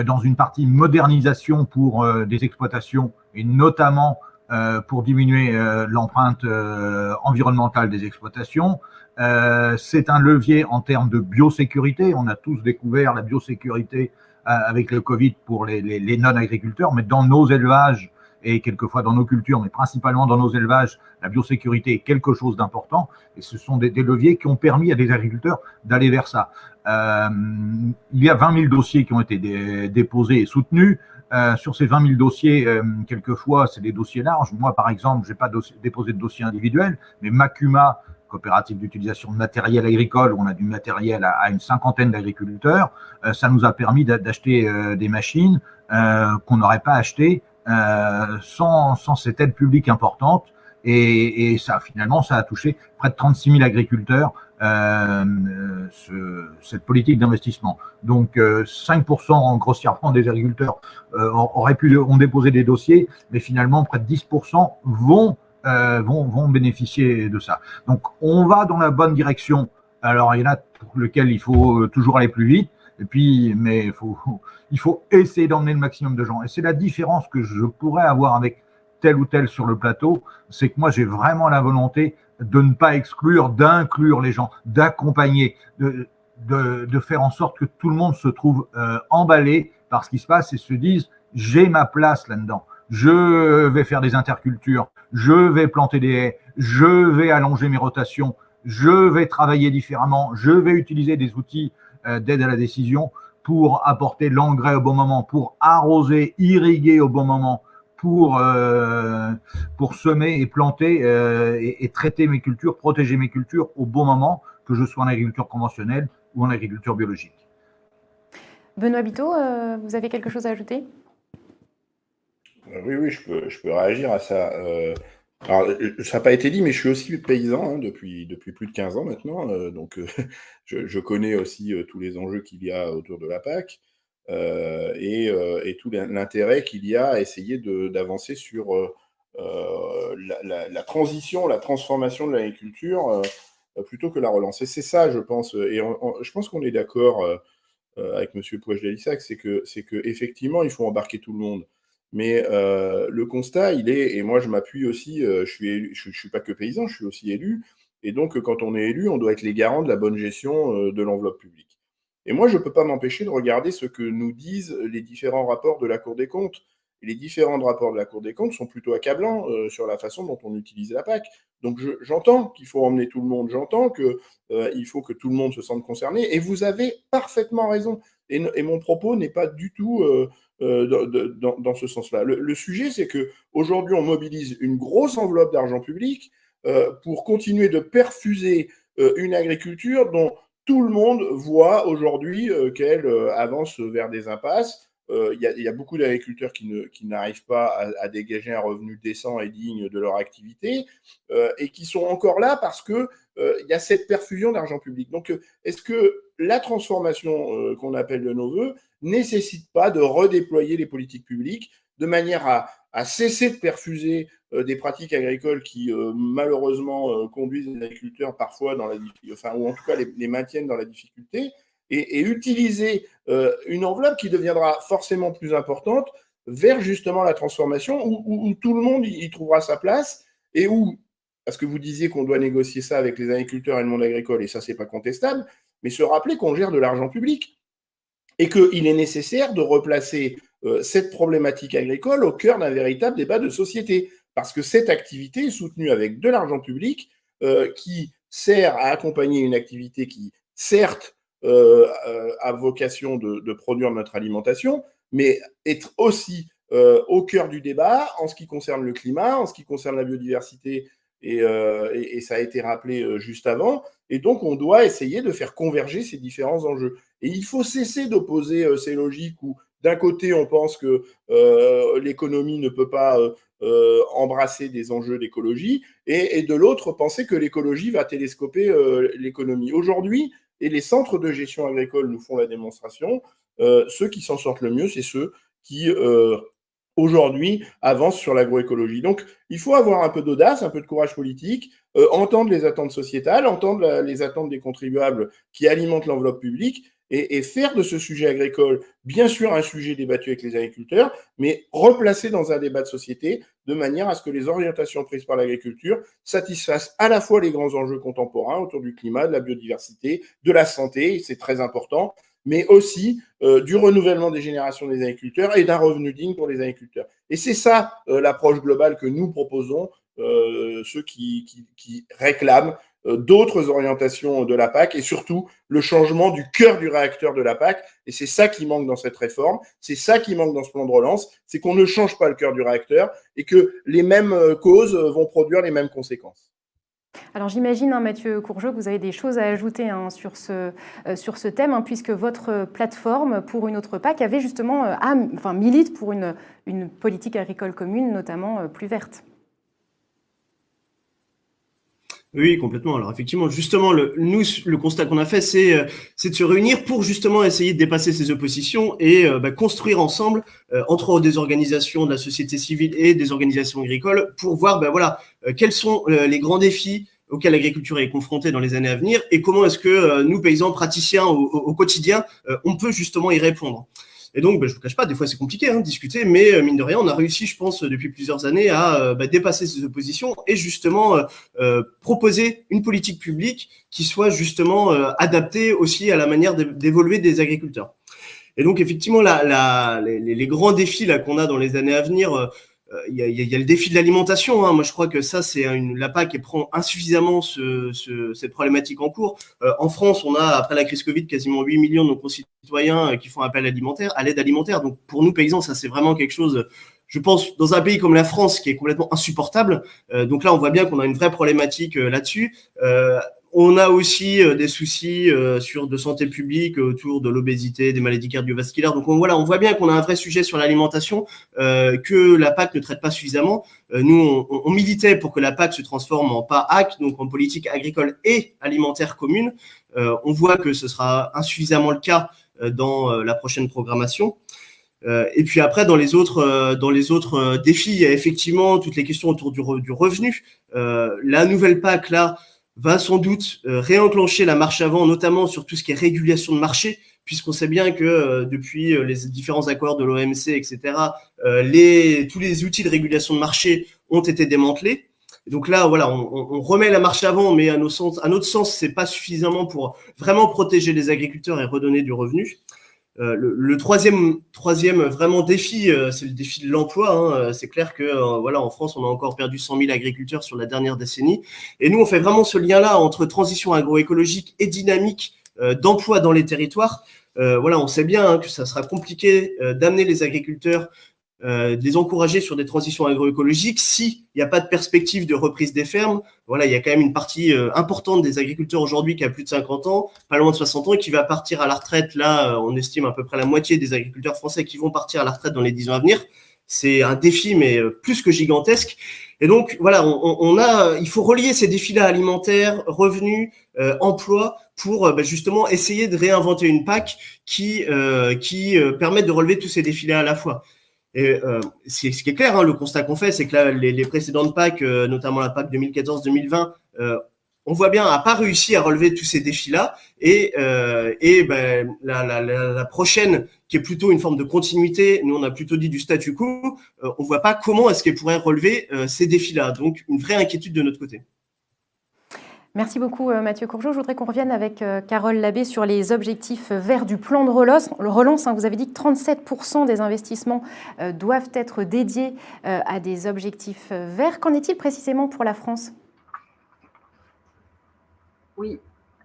dans une partie modernisation pour des exploitations, et notamment pour diminuer l'empreinte environnementale des exploitations. C'est un levier en termes de biosécurité. On a tous découvert la biosécurité avec le Covid pour les non-agriculteurs, mais dans nos élevages, et quelquefois dans nos cultures, mais principalement dans nos élevages, la biosécurité est quelque chose d'important, et ce sont des leviers qui ont permis à des agriculteurs d'aller vers ça. Il y a 20 000 dossiers qui ont été déposés et soutenus. sur ces 20 000 dossiers, quelquefois, c'est des dossiers larges. Moi, par exemple, je n'ai pas déposé de dossier individuel, mais Macuma, coopérative d'utilisation de matériel agricole, où on a du matériel à une cinquantaine d'agriculteurs, ça nous a permis d'acheter des machines qu'on n'aurait pas achetées sans cette aide publique importante. Et ça, finalement, ça a touché près de 36 000 agriculteurs, cette politique d'investissement. Donc, 5% grossièrement des agriculteurs ont déposé des dossiers, mais finalement, près de 10% vont bénéficier de ça. Donc, on va dans la bonne direction. Alors, il y en a pour lequel il faut toujours aller plus vite, mais il faut essayer d'emmener le maximum de gens. Et c'est la différence que je pourrais avoir avec tel ou tel sur le plateau, c'est que moi, j'ai vraiment la volonté de ne pas exclure, d'inclure les gens, d'accompagner, de faire en sorte que tout le monde se trouve emballé par ce qui se passe et se dise « j'ai ma place là-dedans ». Je vais faire des intercultures, je vais planter des haies, je vais allonger mes rotations, je vais travailler différemment, je vais utiliser des outils d'aide à la décision pour apporter l'engrais au bon moment, pour arroser, irriguer au bon moment, pour semer et planter et traiter mes cultures, protéger mes cultures au bon moment, que je sois en agriculture conventionnelle ou en agriculture biologique. Benoît Biteau, vous avez quelque chose à ajouter ? Oui, je peux réagir à ça. Alors, ça n'a pas été dit, mais je suis aussi paysan depuis plus de 15 ans maintenant. Donc, je connais aussi tous les enjeux qu'il y a autour de la PAC et tout l'intérêt qu'il y a à essayer d'avancer sur la transition, la transformation de l'agriculture plutôt que la relance. Et c'est ça, je pense. Et je pense qu'on est d'accord avec M. Pouech-Delissac, c'est que effectivement, il faut embarquer tout le monde. Mais le constat, il est, et moi je m'appuie aussi, je suis pas que paysan, je suis aussi élu, et donc quand on est élu, on doit être les garants de la bonne gestion de l'enveloppe publique. Et moi, je ne peux pas m'empêcher de regarder ce que nous disent les différents rapports de la Cour des comptes. Et les différents rapports de la Cour des comptes sont plutôt accablants sur la façon dont on utilise la PAC. Donc j'entends qu'il faut emmener tout le monde, j'entends qu'il faut que tout le monde se sente concerné, et vous avez parfaitement raison. Et mon propos n'est pas du tout dans ce sens-là. Le sujet, c'est qu'aujourd'hui, on mobilise une grosse enveloppe d'argent public pour continuer de perfuser une agriculture dont tout le monde voit aujourd'hui qu'elle avance vers des impasses. Il y a beaucoup d'agriculteurs qui n'arrivent pas à dégager un revenu décent et digne de leur activité et qui sont encore là parce que il y a cette perfusion d'argent public. Donc, est-ce que la transformation qu'on appelle de nos voeux nécessite pas de redéployer les politiques publiques de manière à cesser de perfuser des pratiques agricoles qui malheureusement conduisent les agriculteurs parfois dans la difficulté, enfin, ou en tout cas les maintiennent dans la difficulté, et utiliser une enveloppe qui deviendra forcément plus importante vers justement la transformation où tout le monde y trouvera sa place et où, parce que vous disiez qu'on doit négocier ça avec les agriculteurs et le monde agricole, et ça, c'est pas contestable, mais se rappeler qu'on gère de l'argent public et qu'il est nécessaire de replacer cette problématique agricole au cœur d'un véritable débat de société, parce que cette activité est soutenue avec de l'argent public qui sert à accompagner une activité qui, certes, a vocation de produire notre alimentation, mais être aussi au cœur du débat en ce qui concerne le climat, en ce qui concerne la biodiversité, et ça a été rappelé juste avant. Et donc, on doit essayer de faire converger ces différents enjeux. Et il faut cesser d'opposer ces logiques où, d'un côté, on pense que l'économie ne peut pas embrasser des enjeux d'écologie, et de l'autre, penser que l'écologie va télescoper l'économie. Aujourd'hui, et les centres de gestion agricole nous font la démonstration, ceux qui s'en sortent le mieux, c'est ceux qui aujourd'hui avancent sur l'agroécologie. Donc, il faut avoir un peu d'audace, un peu de courage politique, entendre les attentes sociétales, entendre les attentes des contribuables qui alimentent l'enveloppe publique et faire de ce sujet agricole, bien sûr, un sujet débattu avec les agriculteurs, mais replacé dans un débat de société de manière à ce que les orientations prises par l'agriculture satisfassent à la fois les grands enjeux contemporains autour du climat, de la biodiversité, de la santé, c'est très important, mais aussi du renouvellement des générations des agriculteurs et d'un revenu digne pour les agriculteurs. Et c'est ça l'approche globale que nous proposons, ceux qui réclament d'autres orientations de la PAC et surtout le changement du cœur du réacteur de la PAC. Et c'est ça qui manque dans cette réforme, c'est ça qui manque dans ce plan de relance, c'est qu'on ne change pas le cœur du réacteur et que les mêmes causes vont produire les mêmes conséquences. Alors j'imagine, Mathieu Courgeot, que vous avez des choses à ajouter sur ce thème, puisque votre plateforme pour une autre PAC avait justement, milite pour une politique agricole commune, notamment plus verte. Oui, complètement. Alors effectivement, justement, le constat qu'on a fait, c'est de se réunir pour justement essayer de dépasser ces oppositions et construire ensemble, entre des organisations de la société civile et des organisations agricoles, pour voir quels sont les grands défis auxquels l'agriculture est confrontée dans les années à venir et comment est-ce que nous, paysans praticiens au quotidien, on peut justement y répondre. Et donc, je vous cache pas, des fois c'est compliqué de discuter, mais mine de rien, on a réussi, je pense, depuis plusieurs années à dépasser ces oppositions et justement proposer une politique publique qui soit justement adaptée aussi à la manière d'évoluer des agriculteurs. Et donc, effectivement, les grands défis qu'on a dans les années à venir, il y a le défi de l'alimentation. Moi, je crois que ça, c'est la PAC prend insuffisamment cette problématique en cours. En France, on a, après la crise Covid, quasiment 8 millions de nos concitoyens qui font appel à l'aide alimentaire. Donc, pour nous, paysans, ça, c'est vraiment quelque chose, je pense, dans un pays comme la France, qui est complètement insupportable. Donc là, on voit bien qu'on a une vraie problématique là-dessus. On a aussi des soucis de santé publique autour de l'obésité, des maladies cardiovasculaires. Donc on voit bien qu'on a un vrai sujet sur l'alimentation que la PAC ne traite pas suffisamment. Nous, on militait pour que la PAC se transforme en PAAC, donc en politique agricole et alimentaire commune. On voit que ce sera insuffisamment le cas dans la prochaine programmation. Et puis après, dans les autres défis, il y a effectivement toutes les questions autour du revenu. La nouvelle PAC, là, va sans doute réenclencher la marche avant, notamment sur tout ce qui est régulation de marché, puisqu'on sait bien que depuis les différents accords de l'OMC, etc., tous les outils de régulation de marché ont été démantelés. Et donc là, on remet la marche avant, mais à notre sens, c'est pas suffisamment pour vraiment protéger les agriculteurs et redonner du revenu. Le troisième vraiment défi, c'est le défi de l'emploi. C'est clair que en France, on a encore perdu 100 000 agriculteurs sur la dernière décennie. Et nous, on fait vraiment ce lien-là entre transition agroécologique et dynamique d'emploi dans les territoires. On sait bien que ça sera compliqué d'amener les agriculteurs, de les encourager sur des transitions agroécologiques s'il n'y a pas de perspective de reprise des fermes. Il y a quand même une partie importante des agriculteurs aujourd'hui qui a plus de 50 ans, pas loin de 60 ans, et qui va partir à la retraite. Là, on estime à peu près la moitié des agriculteurs français qui vont partir à la retraite dans les 10 ans à venir. C'est un défi, mais plus que gigantesque. Et donc, il faut relier ces défis-là alimentaires, revenus, emploi, pour justement essayer de réinventer une PAC qui permette de relever tous ces défis-là à la fois. Et ce qui est clair, le constat qu'on fait, c'est que là, les précédentes PAC, notamment la PAC 2014-2020, on voit bien, n'a pas réussi à relever tous ces défis-là. Et la prochaine, qui est plutôt une forme de continuité, nous on a plutôt dit du statu quo, on voit pas comment est-ce qu'elle pourrait relever ces défis-là. Donc une vraie inquiétude de notre côté. Merci beaucoup Mathieu Courgeot. Je voudrais qu'on revienne avec Carole Labbé sur les objectifs verts du plan de relance. Vous avez dit que 37% des investissements doivent être dédiés à des objectifs verts. Qu'en est-il précisément pour la France ? Oui,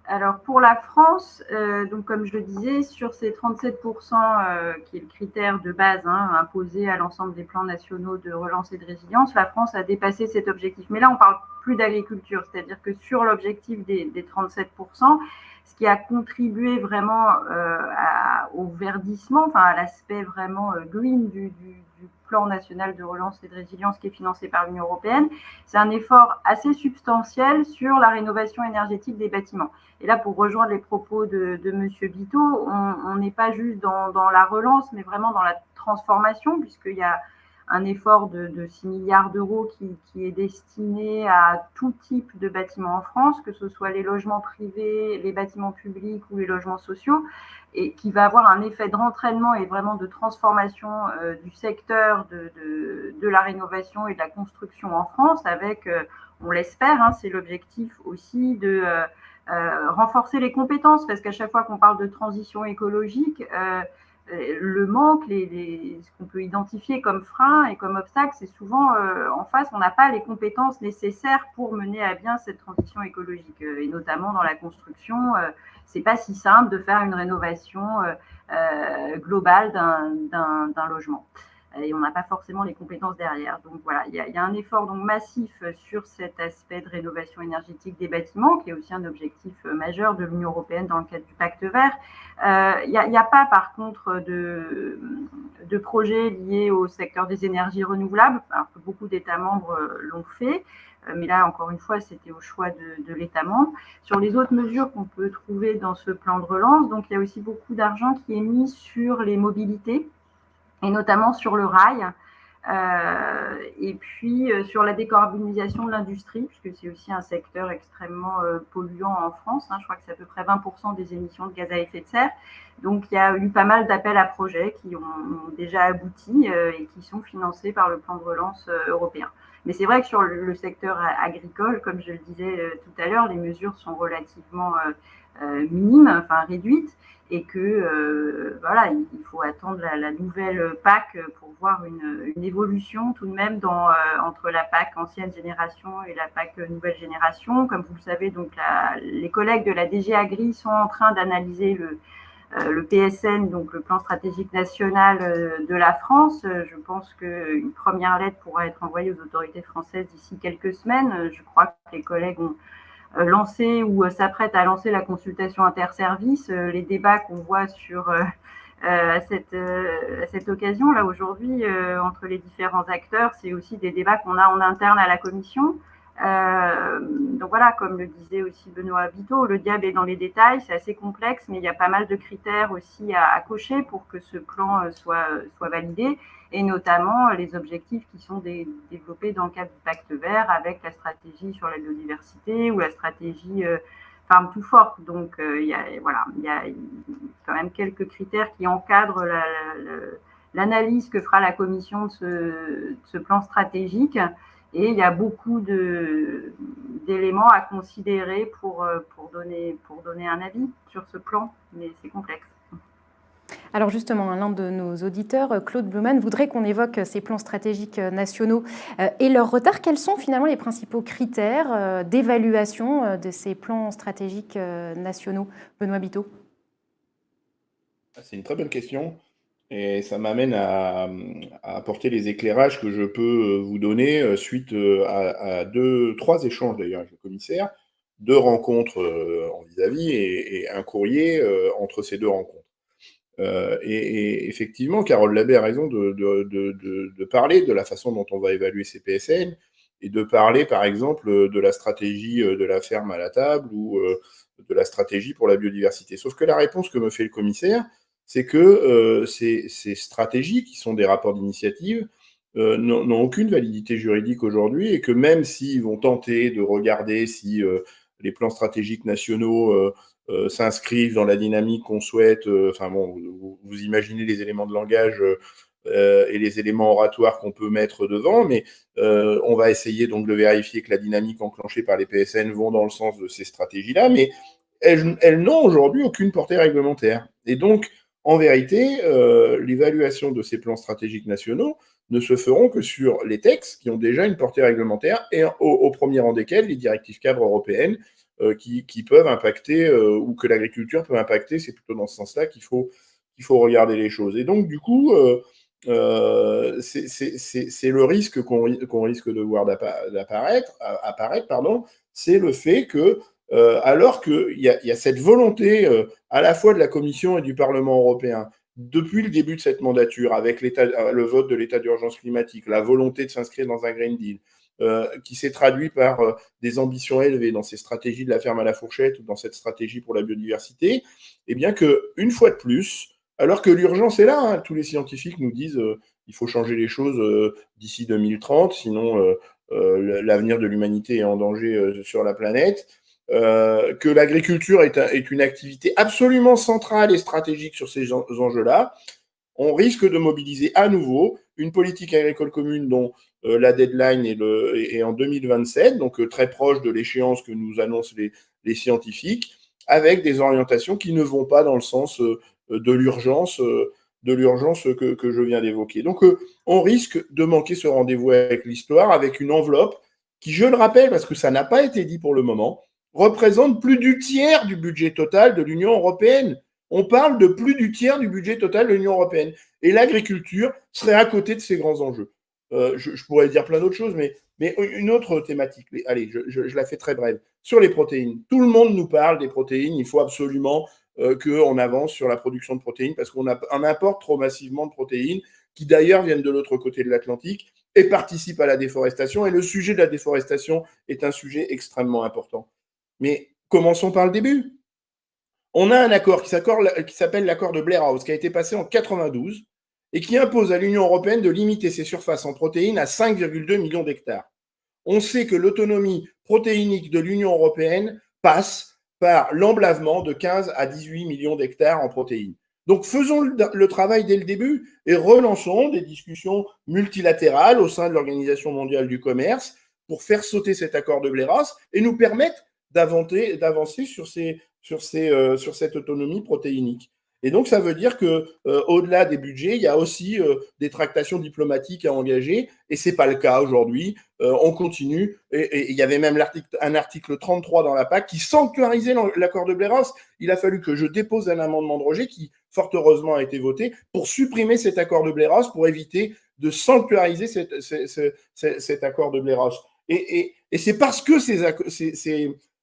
alors pour la France, donc comme je le disais, sur ces 37% qui est le critère de base imposé à l'ensemble des plans nationaux de relance et de résilience, la France a dépassé cet objectif. Mais là, on parle plus d'agriculture, c'est-à-dire que sur l'objectif des 37%, ce qui a contribué vraiment au verdissement, à l'aspect vraiment green du plan national de relance et de résilience qui est financé par l'Union européenne, c'est un effort assez substantiel sur la rénovation énergétique des bâtiments. Et là, pour rejoindre les propos de M. Biteau, on n'est pas juste dans la relance, mais vraiment dans la transformation, puisqu'il y a un effort de 6 milliards d'euros qui est destiné à tout type de bâtiments en France, que ce soit les logements privés, les bâtiments publics ou les logements sociaux, et qui va avoir un effet de rentraînement et vraiment de transformation du secteur de la rénovation et de la construction en France, avec, on l'espère, c'est l'objectif aussi de renforcer les compétences, parce qu'à chaque fois qu'on parle de transition écologique, le manque, ce qu'on peut identifier comme frein et comme obstacle, c'est souvent en face, on n'a pas les compétences nécessaires pour mener à bien cette transition écologique. Et notamment dans la construction, c'est pas si simple de faire une rénovation globale d'un logement. Et on n'a pas forcément les compétences derrière. Donc voilà, il y a un effort donc massif sur cet aspect de rénovation énergétique des bâtiments, qui est aussi un objectif majeur de l'Union européenne dans le cadre du Pacte vert. Il n'y a pas par contre de projets liés au secteur des énergies renouvelables, alors que beaucoup d'États membres l'ont fait. Mais là, encore une fois, c'était au choix de l'État membre. Sur les autres mesures qu'on peut trouver dans ce plan de relance, donc il y a aussi beaucoup d'argent qui est mis sur les mobilités, et notamment sur le rail, et puis sur la décarbonisation de l'industrie, puisque c'est aussi un secteur extrêmement polluant en France. Je crois que c'est à peu près 20% des émissions de gaz à effet de serre. Donc il y a eu pas mal d'appels à projets qui ont déjà abouti et qui sont financés par le plan de relance européen. Mais c'est vrai que sur le secteur agricole, comme je le disais tout à l'heure, les mesures sont relativement minimes, enfin réduites, et que voilà, il faut attendre la nouvelle PAC pour voir une évolution tout de même entre la PAC ancienne génération et la PAC nouvelle génération. Comme vous le savez, donc les collègues de la DG Agri sont en train d'analyser le PSN, donc le plan stratégique national de la France. Je pense qu'une première lettre pourra être envoyée aux autorités françaises d'ici quelques semaines. Je crois que les collègues ont lancé ou s'apprête à lancer la consultation interservice. Les débats qu'on voit à cette occasion là aujourd'hui entre les différents acteurs, c'est aussi des débats qu'on a en interne à la commission. Donc voilà, comme le disait aussi Benoît Biteau, le diable est dans les détails, c'est assez complexe, mais il y a pas mal de critères aussi à cocher pour que ce plan soit validé, et notamment les objectifs qui sont développés dans le cadre du Pacte vert, avec la stratégie sur la biodiversité ou la stratégie Farm to Fork. Donc il y a quand même quelques critères qui encadrent l'analyse que fera la commission de ce plan stratégique. Et il y a beaucoup d'éléments à considérer pour donner un avis sur ce plan, mais c'est complexe. Alors justement, l'un de nos auditeurs, Claude Bluman, voudrait qu'on évoque ces plans stratégiques nationaux et leur retard. Quels sont finalement les principaux critères d'évaluation de ces plans stratégiques nationaux, Benoît Biteau? C'est une très bonne question. Et ça m'amène à apporter les éclairages que je peux vous donner suite à trois échanges d'ailleurs avec le commissaire, 2 rencontres en vis-à-vis et un courrier entre ces 2 rencontres. Et effectivement, Carole Labbé a raison de parler de la façon dont on va évaluer ces PSN et de parler par exemple de la stratégie de la ferme à la table ou de la stratégie pour la biodiversité. Sauf que la réponse que me fait le commissaire, c'est que ces stratégies, qui sont des rapports d'initiative, n'ont aucune validité juridique aujourd'hui, et que même s'ils vont tenter de regarder si les plans stratégiques nationaux s'inscrivent dans la dynamique qu'on souhaite, vous imaginez les éléments de langage et les éléments oratoires qu'on peut mettre devant, mais on va essayer donc de vérifier que la dynamique enclenchée par les PSN vont dans le sens de ces stratégies-là, mais elles n'ont aujourd'hui aucune portée réglementaire. Et donc, en vérité, l'évaluation de ces plans stratégiques nationaux ne se feront que sur les textes qui ont déjà une portée réglementaire, et au premier rang desquels les directives cadres européennes qui peuvent impacter, ou que l'agriculture peut impacter. C'est plutôt dans ce sens-là qu'il faut regarder les choses. Et donc, du coup, c'est le risque qu'on risque de voir apparaître, c'est le fait que alors qu'il y a cette volonté à la fois de la Commission et du Parlement européen, depuis le début de cette mandature, avec le vote de l'état d'urgence climatique, la volonté de s'inscrire dans un Green Deal, qui s'est traduit par des ambitions élevées dans ces stratégies de la ferme à la fourchette ou dans cette stratégie pour la biodiversité, et bien qu'une fois de plus, alors que l'urgence est là, tous les scientifiques nous disent il faut changer les choses d'ici 2030, sinon l'avenir de l'humanité est en danger sur la planète, que l'agriculture est une activité absolument centrale et stratégique sur ces enjeux-là, on risque de mobiliser à nouveau une politique agricole commune dont la deadline est en 2027, donc très proche de l'échéance que nous annoncent les scientifiques, avec des orientations qui ne vont pas dans le sens de l'urgence de l'urgence que je viens d'évoquer. Donc, on risque de manquer ce rendez-vous avec l'histoire, avec une enveloppe qui, je le rappelle, parce que ça n'a pas été dit pour le moment, représente plus du tiers du budget total de l'Union européenne. On parle de plus du tiers du budget total de l'Union européenne. Et l'agriculture serait à côté de ces grands enjeux. Je pourrais dire plein d'autres choses, mais une autre thématique. Allez, je la fais très brève. Sur les protéines. Tout le monde nous parle des protéines. Il faut absolument qu'on avance sur la production de protéines parce qu'on importe trop massivement de protéines qui d'ailleurs viennent de l'autre côté de l'Atlantique et participent à la déforestation. Et le sujet de la déforestation est un sujet extrêmement important. Mais commençons par le début. On a un accord qui s'appelle l'accord de Blair House, qui a été passé en 92 et qui impose à l'Union européenne de limiter ses surfaces en protéines à 5,2 millions d'hectares. On sait que l'autonomie protéinique de l'Union européenne passe par l'emblavement de 15 à 18 millions d'hectares en protéines. Donc faisons le travail dès le début et relançons des discussions multilatérales au sein de l'Organisation mondiale du commerce pour faire sauter cet accord de Blair House et nous permettre d'avancer sur cette autonomie protéinique. Et donc, ça veut dire qu'au-delà des budgets, il y a aussi des tractations diplomatiques à engager, et ce n'est pas le cas aujourd'hui. On continue, et il y avait même un article 33 dans la PAC qui sanctuarisait l'accord de Blair House. Il a fallu que je dépose un amendement de rejet qui, fort heureusement, a été voté pour supprimer cet accord de Blair House, pour éviter de sanctuariser cet accord de Blair House. Et c'est parce que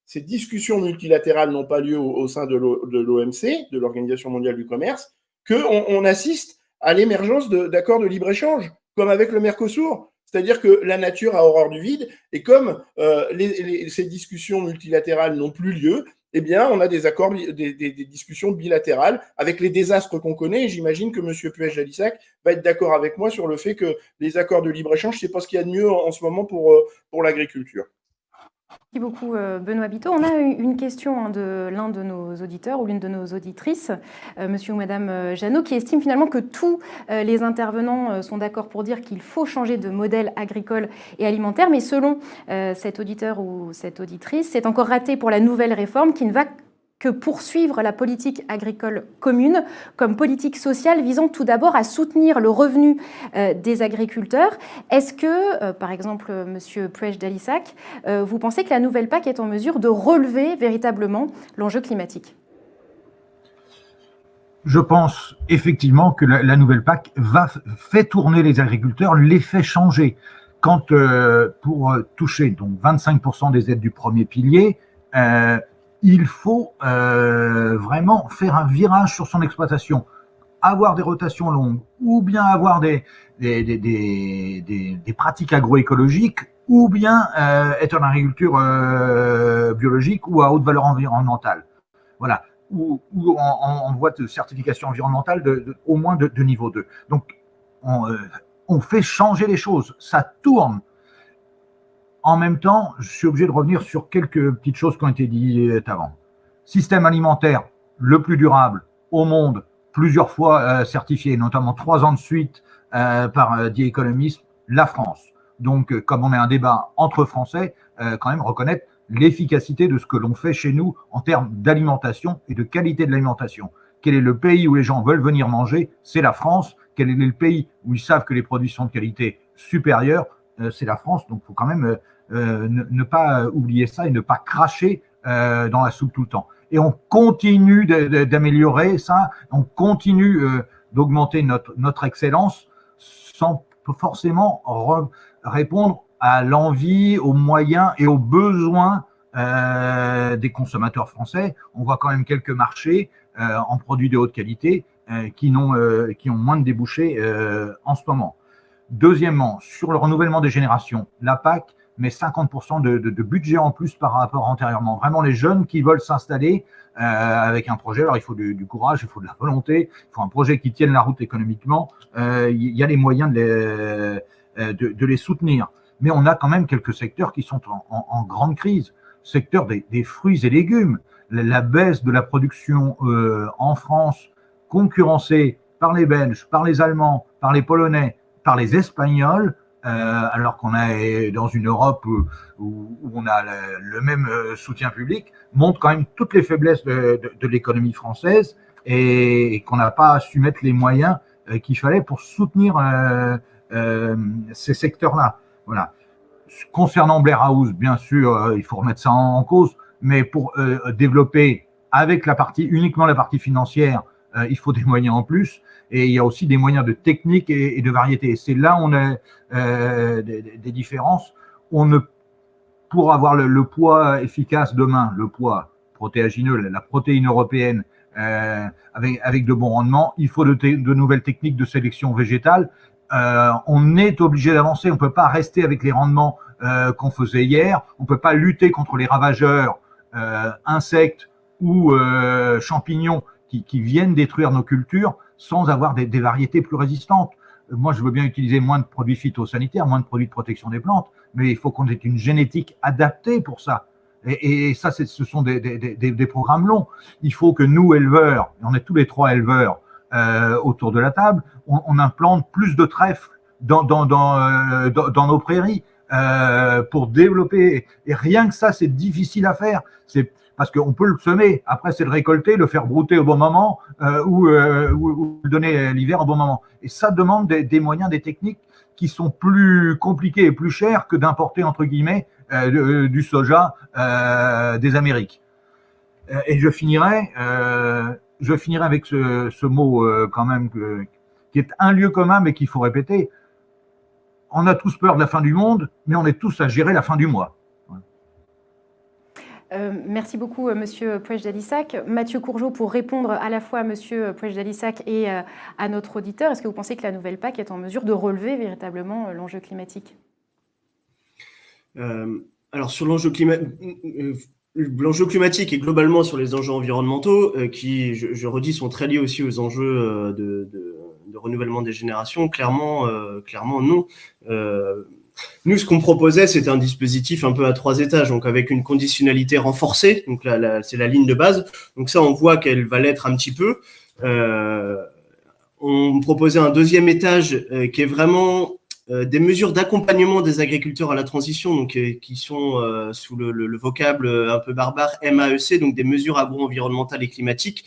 ces discussions multilatérales n'ont pas lieu au sein de l'OMC, de l'Organisation mondiale du commerce, qu'on assiste à l'émergence d'accords de libre-échange, comme avec le Mercosur. C'est-à-dire que la nature a horreur du vide, et comme ces discussions multilatérales n'ont plus lieu, eh bien, on a des discussions bilatérales avec les désastres qu'on connaît. Et j'imagine que M. Puech-Jalissac va être d'accord avec moi sur le fait que les accords de libre-échange, c'est pas ce qu'il y a de mieux en ce moment pour l'agriculture. Merci beaucoup Benoît Biteau. On a une question de l'un de nos auditeurs ou l'une de nos auditrices, monsieur ou madame Jeannot, qui estime finalement que tous les intervenants sont d'accord pour dire qu'il faut changer de modèle agricole et alimentaire, mais selon cet auditeur ou cette auditrice, c'est encore raté pour la nouvelle réforme qui ne va que poursuivre la politique agricole commune comme politique sociale visant tout d'abord à soutenir le revenu des agriculteurs. Est-ce que, par exemple, M. Puech-Jalissac, vous pensez que la nouvelle PAC est en mesure de relever véritablement l'enjeu climatique ? Je pense effectivement que la nouvelle PAC fait tourner les agriculteurs, les fait changer. Quand pour toucher donc 25% des aides du premier pilier, il faut vraiment faire un virage sur son exploitation, avoir des rotations longues, ou bien avoir des pratiques agroécologiques, ou bien être en agriculture biologique ou à haute valeur environnementale. Voilà, ou en voie de certification environnementale au moins de niveau 2. Donc, on fait changer les choses, ça tourne. En même temps, je suis obligé de revenir sur quelques petites choses qui ont été dites avant. Système alimentaire le plus durable au monde, plusieurs fois certifié, notamment 3 ans de suite par The Economist, la France. Donc, comme on a un débat entre Français, quand même reconnaître l'efficacité de ce que l'on fait chez nous en termes d'alimentation et de qualité de l'alimentation. Quel est le pays où les gens veulent venir manger? C'est la France. Quel est le pays où ils savent que les produits sont de qualité supérieure? C'est la France. Donc, il faut quand même ne pas oublier ça et ne pas cracher dans la soupe tout le temps. Et on continue d'améliorer ça, on continue d'augmenter notre excellence sans forcément répondre à l'envie, aux moyens et aux besoins des consommateurs français. On voit quand même quelques marchés en produits de haute qualité qui ont moins de débouchés en ce moment. Deuxièmement, sur le renouvellement des générations, la PAC met 50% de budget en plus par rapport antérieurement. Vraiment, les jeunes qui veulent s'installer avec un projet, alors il faut du courage, il faut de la volonté, il faut un projet qui tienne la route économiquement, il y a les moyens de les soutenir. Mais on a quand même quelques secteurs qui sont en grande crise. Secteur des fruits et légumes, la baisse de la production en France, concurrencée par les Belges, par les Allemands, par les Polonais, par les Espagnols, alors qu'on est dans une Europe où on a le même soutien public, montre quand même toutes les faiblesses de l'économie française et qu'on n'a pas su mettre les moyens qu'il fallait pour soutenir ces secteurs-là. Voilà. Concernant Blair House, bien sûr, il faut remettre ça en cause, mais pour développer avec uniquement la partie financière, il faut des moyens en plus, et il y a aussi des moyens de technique et de variété. Et c'est là où on a des différences. Pour avoir le poids efficace demain, le poids protéagineux, la protéine européenne, avec de bons rendements, il faut de nouvelles techniques de sélection végétale. On est obligé d'avancer, on ne peut pas rester avec les rendements qu'on faisait hier, on ne peut pas lutter contre les ravageurs insectes ou champignons qui viennent détruire nos cultures sans avoir des variétés plus résistantes. Moi, je veux bien utiliser moins de produits phytosanitaires, moins de produits de protection des plantes, mais il faut qu'on ait une génétique adaptée pour ça. Et ça, ce sont des programmes longs. Il faut que nous, éleveurs, et on est tous les trois éleveurs autour de la table, on implante plus de trèfles dans nos prairies pour développer. Et rien que ça, c'est difficile à faire. C'est parce qu'on peut le semer. Après, c'est le récolter, le faire brouter au bon moment ou le donner l'hiver au bon moment. Et ça demande des moyens, des techniques qui sont plus compliqués et plus chers que d'importer, entre guillemets, du soja des Amériques. Et je finirai avec ce mot quand même qui est un lieu commun mais qu'il faut répéter. On a tous peur de la fin du monde, mais on est tous à gérer la fin du mois. Merci beaucoup, Monsieur Puech-Dalissac. Mathieu Courgeot, pour répondre à la fois à Monsieur Puech-Dalissac et à notre auditeur, est-ce que vous pensez que la nouvelle PAC est en mesure de relever véritablement l'enjeu climatique ? Alors, sur l'enjeu climatique et globalement sur les enjeux environnementaux, qui, je redis, sont très liés aussi aux enjeux de renouvellement des générations, clairement non. Nous, ce qu'on proposait, c'était un dispositif un peu à 3 étages, donc avec une conditionnalité renforcée. Donc là, c'est la ligne de base. Donc ça, on voit qu'elle va l'être un petit peu. On proposait un deuxième étage qui est vraiment des mesures d'accompagnement des agriculteurs à la transition, donc qui sont sous le vocable un peu barbare MAEC, donc des mesures agro-environnementales et climatiques,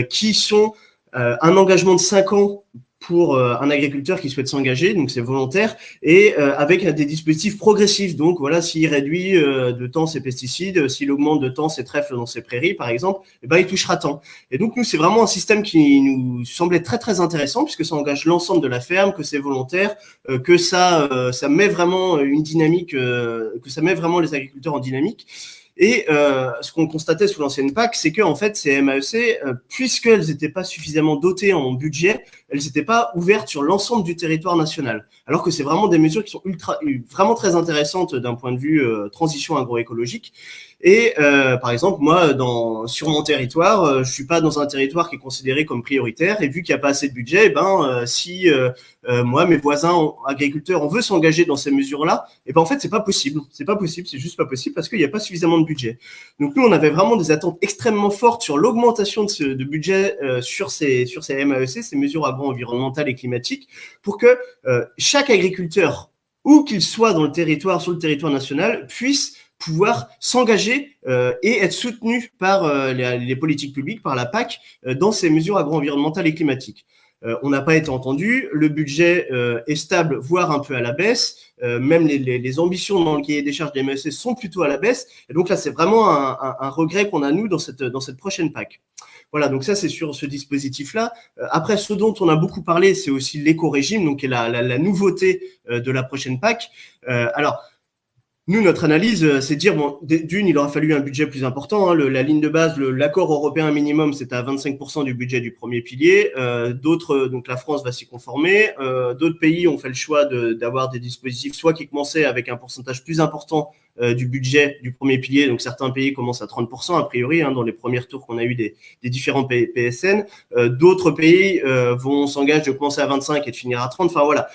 qui sont un engagement de 5 ans pour un agriculteur qui souhaite s'engager, donc c'est volontaire, et avec des dispositifs progressifs. Donc voilà, s'il réduit de temps ses pesticides, s'il augmente de temps ses trèfles dans ses prairies, par exemple, eh ben, il touchera tant. Et donc nous, c'est vraiment un système qui nous semblait très très intéressant, puisque ça engage l'ensemble de la ferme, que c'est volontaire, que ça met vraiment une dynamique, que ça met vraiment les agriculteurs en dynamique. Et ce qu'on constatait sous l'ancienne PAC, c'est que en fait, ces MAEC, puisqu'elles n'étaient pas suffisamment dotées en budget, elles n'étaient pas ouvertes sur l'ensemble du territoire national. Alors que c'est vraiment des mesures qui sont vraiment très intéressantes d'un point de vue transition agroécologique. Et par exemple, moi, sur mon territoire, je suis pas dans un territoire qui est considéré comme prioritaire. Et vu qu'il n'y a pas assez de budget, si moi, mes voisins agriculteurs, on veut s'engager dans ces mesures-là, et ben en fait, c'est pas possible. C'est pas possible. C'est juste pas possible parce qu'il n'y a pas suffisamment de budget. Donc nous, on avait vraiment des attentes extrêmement fortes sur l'augmentation de budget sur ces MAEC, ces mesures agro-environnementales et climatiques, pour que chaque agriculteur, où qu'il soit sur le territoire national, puisse pouvoir s'engager et être soutenu par les politiques publiques, par la PAC, dans ces mesures agro-environnementales et climatiques. On n'a pas été entendu, le budget est stable, voire un peu à la baisse, même les ambitions dans le cahier des charges des MSC sont plutôt à la baisse, et donc là c'est vraiment un regret qu'on a nous dans cette prochaine PAC. Voilà, donc ça c'est sur ce dispositif-là. Après, ce dont on a beaucoup parlé, c'est aussi l'éco-régime, donc qui est la nouveauté de la prochaine PAC. Alors, nous, notre analyse, c'est de dire, bon, d'une, il aura fallu un budget plus important. Hein, la ligne de base, l'accord européen minimum, c'est à 25% du budget du premier pilier. Donc la France va s'y conformer. D'autres pays ont fait le choix d'avoir des dispositifs, soit qui commençaient avec un pourcentage plus important du budget du premier pilier. Donc certains pays commencent à 30% a priori, hein, dans les premiers tours qu'on a eu des différents PSN. D'autres pays vont s'engager de commencer à 25 et de finir à 30. Enfin voilà,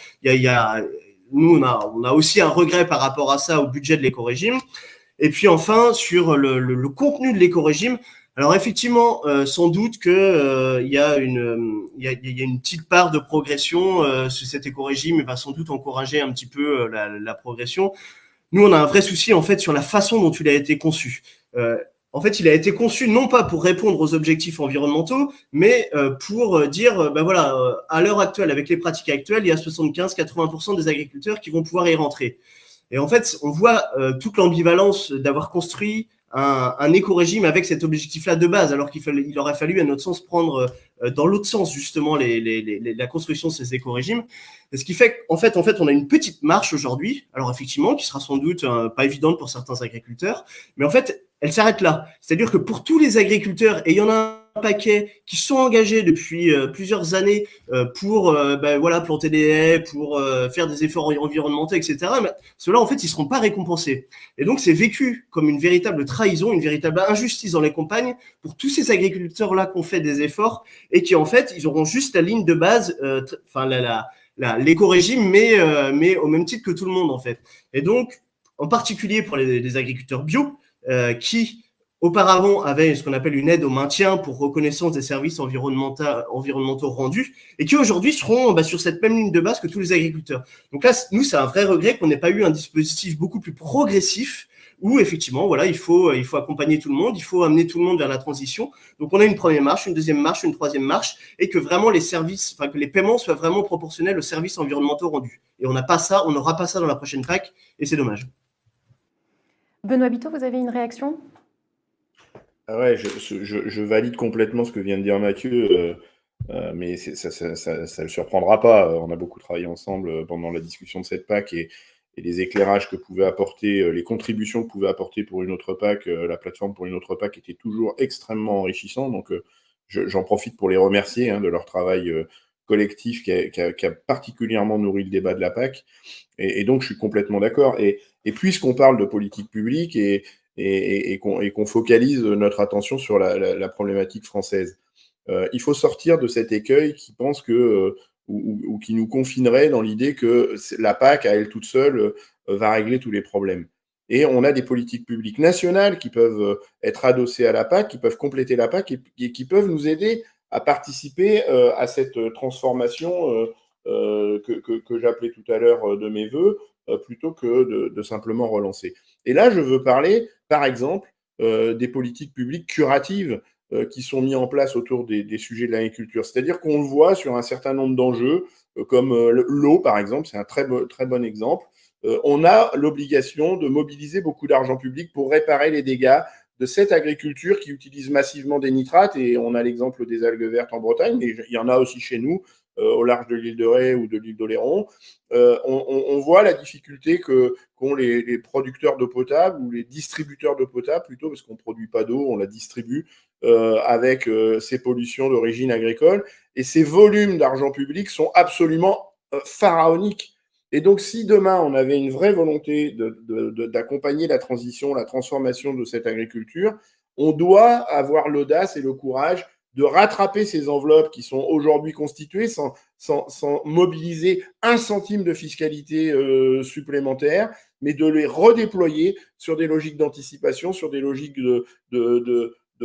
nous, on a aussi un regret par rapport à ça au budget de l'éco-régime. Et puis enfin, sur le contenu de l'éco-régime, alors effectivement, sans doute que il y a une petite part de progression. Cet éco-régime va sans doute encourager un petit peu la progression. Nous, on a un vrai souci en fait sur la façon dont il a été conçu. en fait, il a été conçu non pas pour répondre aux objectifs environnementaux, mais pour dire, ben voilà, à l'heure actuelle, avec les pratiques actuelles, il y a 75-80% des agriculteurs qui vont pouvoir y rentrer. Et en fait, on voit toute l'ambivalence d'avoir construit un éco-régime avec cet objectif-là de base, alors qu'il aurait fallu, à notre sens, prendre dans l'autre sens, justement, la construction de ces éco-régimes. Et ce qui fait qu'en fait, on a une petite marche aujourd'hui, alors effectivement, qui sera sans doute pas évidente pour certains agriculteurs, mais en fait, elle s'arrête là. C'est-à-dire que pour tous les agriculteurs, et il y en a un paquet qui sont engagés depuis plusieurs années pour voilà, planter des haies, pour faire des efforts environnementaux, etc., mais ceux-là, en fait, ils ne seront pas récompensés. Et donc, c'est vécu comme une véritable trahison, une véritable injustice dans les campagnes pour tous ces agriculteurs-là qui ont fait des efforts et qui, en fait, ils auront juste la ligne de base, l'éco-régime, mais au même titre que tout le monde, en fait. Et donc, en particulier pour les agriculteurs bio, qui auparavant avaient ce qu'on appelle une aide au maintien pour reconnaissance des services environnementaux rendus, et qui aujourd'hui seront sur cette même ligne de base que tous les agriculteurs. Donc là, nous, c'est un vrai regret qu'on n'ait pas eu un dispositif beaucoup plus progressif, où effectivement, voilà, il faut accompagner tout le monde, il faut amener tout le monde vers la transition. Donc on a une première marche, une deuxième marche, une troisième marche, et que vraiment que les paiements soient vraiment proportionnels aux services environnementaux rendus. Et on n'aura pas ça dans la prochaine PAC, et c'est dommage. Benoît Biteau, vous avez une réaction ? Ah ouais, je valide complètement ce que vient de dire Mathieu, mais ça ne le surprendra pas. On a beaucoup travaillé ensemble pendant la discussion de cette PAC et les éclairages que pouvait apporter, les contributions que pouvait apporter pour une autre PAC, la plateforme pour une autre PAC était toujours extrêmement enrichissant. Donc, j'en profite pour les remercier de leur travail collectif qui a particulièrement nourri le débat de la PAC. Et donc, je suis complètement d'accord. Et puisqu'on parle de politique publique et qu'on focalise notre attention sur la problématique française, il faut sortir de cet écueil qui pense que ou qui nous confinerait dans l'idée que la PAC, à elle toute seule, va régler tous les problèmes. Et on a des politiques publiques nationales qui peuvent être adossées à la PAC, qui peuvent compléter la PAC et qui peuvent nous aider à participer à cette transformation que j'appelais tout à l'heure de mes voeux, plutôt que de simplement relancer. Et là, je veux parler, par exemple, des politiques publiques curatives qui sont mis en place autour des sujets de l'agriculture. C'est-à-dire qu'on le voit sur un certain nombre d'enjeux, comme l'eau, par exemple, c'est un très bon exemple. On a l'obligation de mobiliser beaucoup d'argent public pour réparer les dégâts de cette agriculture qui utilise massivement des nitrates, et on a l'exemple des algues vertes en Bretagne, mais il y en a aussi chez nous, au large de l'île de Ré ou de l'île d'Oléron. On voit la difficulté qu'ont les producteurs d'eau potable ou les distributeurs d'eau potable, plutôt, parce qu'on ne produit pas d'eau, on la distribue avec ces pollutions d'origine agricole. Et ces volumes d'argent public sont absolument pharaoniques. Et donc, si demain, on avait une vraie volonté d'accompagner la transition, la transformation de cette agriculture, on doit avoir l'audace et le courage de rattraper ces enveloppes qui sont aujourd'hui constituées sans mobiliser un centime de fiscalité supplémentaire, mais de les redéployer sur des logiques d'anticipation, sur des logiques de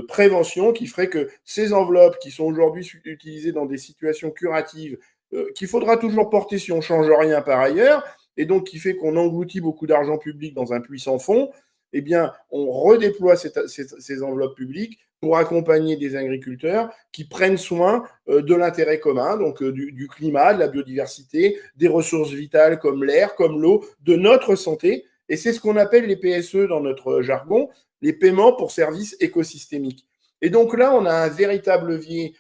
prévention qui ferait que ces enveloppes qui sont aujourd'hui utilisées dans des situations curatives, qu'il faudra toujours porter si on ne change rien par ailleurs, et donc qui fait qu'on engloutit beaucoup d'argent public dans un puits sans fond, eh bien, on redéploie ces enveloppes publiques pour accompagner des agriculteurs qui prennent soin de l'intérêt commun, donc du climat, de la biodiversité, des ressources vitales comme l'air, comme l'eau, de notre santé. Et c'est ce qu'on appelle les PSE dans notre jargon, les paiements pour services écosystémiques. Et donc là, on a un véritable levier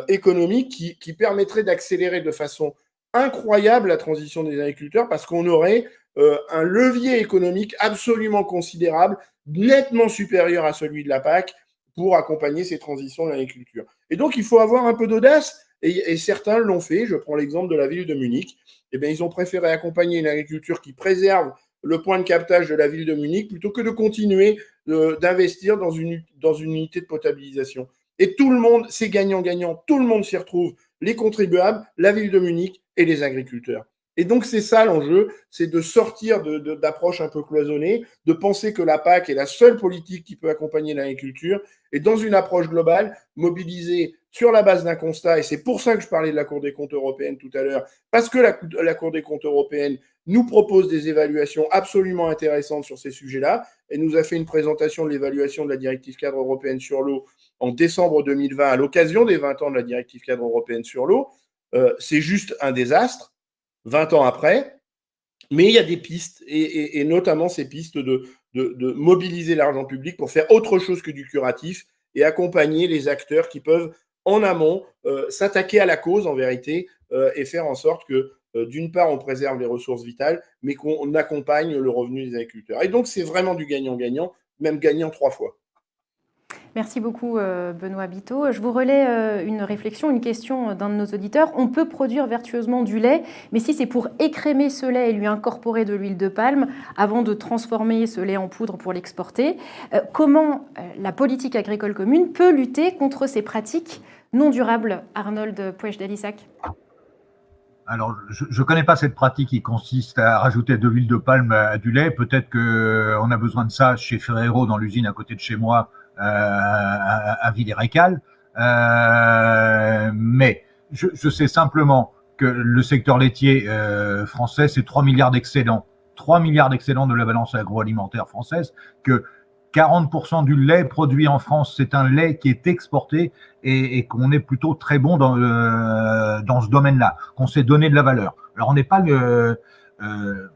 économique qui permettrait d'accélérer de façon incroyable la transition des agriculteurs, parce qu'on aurait un levier économique absolument considérable, nettement supérieur à celui de la PAC, pour accompagner ces transitions de l'agriculture. Et donc, il faut avoir un peu d'audace, et certains l'ont fait. Je prends l'exemple de la ville de Munich. Eh bien, ils ont préféré accompagner une agriculture qui préserve le point de captage de la ville de Munich plutôt que de continuer d'investir dans une unité de potabilisation. Et tout le monde, c'est gagnant-gagnant, tout le monde s'y retrouve, les contribuables, la ville de Munich et les agriculteurs. Et donc, c'est ça l'enjeu, c'est de sortir d'approches un peu cloisonnées, de penser que la PAC est la seule politique qui peut accompagner l'agriculture, et dans une approche globale, mobiliser sur la base d'un constat, et c'est pour ça que je parlais de la Cour des comptes européenne tout à l'heure, parce que la Cour des comptes européenne nous propose des évaluations absolument intéressantes sur ces sujets-là, et nous a fait une présentation de l'évaluation de la directive cadre européenne sur l'eau en décembre 2020, à l'occasion des 20 ans de la directive cadre européenne sur l'eau. C'est juste un désastre. 20 ans après, mais il y a des pistes, et notamment ces pistes de mobiliser l'argent public pour faire autre chose que du curatif et accompagner les acteurs qui peuvent, en amont, s'attaquer à la cause, en vérité, et faire en sorte que, d'une part, on préserve les ressources vitales, mais qu'on accompagne le revenu des agriculteurs. Et donc, c'est vraiment du gagnant-gagnant, même gagnant 3 fois. Merci beaucoup, Benoît Biteau. Je vous relais une réflexion, une question d'un de nos auditeurs. On peut produire vertueusement du lait, mais si c'est pour écrémer ce lait et lui incorporer de l'huile de palme avant de transformer ce lait en poudre pour l'exporter, comment la politique agricole commune peut lutter contre ces pratiques non durables, Arnold Puech-Dalissac? Alors, je connais pas cette pratique qui consiste à rajouter de l'huile de palme à du lait. Peut-être qu'on a besoin de ça chez Ferrero, dans l'usine à côté de chez moi, à Villers-Récal. Mais je sais simplement que le secteur laitier français, c'est 3 milliards d'excédents. 3 milliards d'excédents de la balance agroalimentaire française, que 40% du lait produit en France, c'est un lait qui est exporté et qu'on est plutôt très bon dans ce domaine-là, qu'on sait donner de la valeur. Alors on n'est pas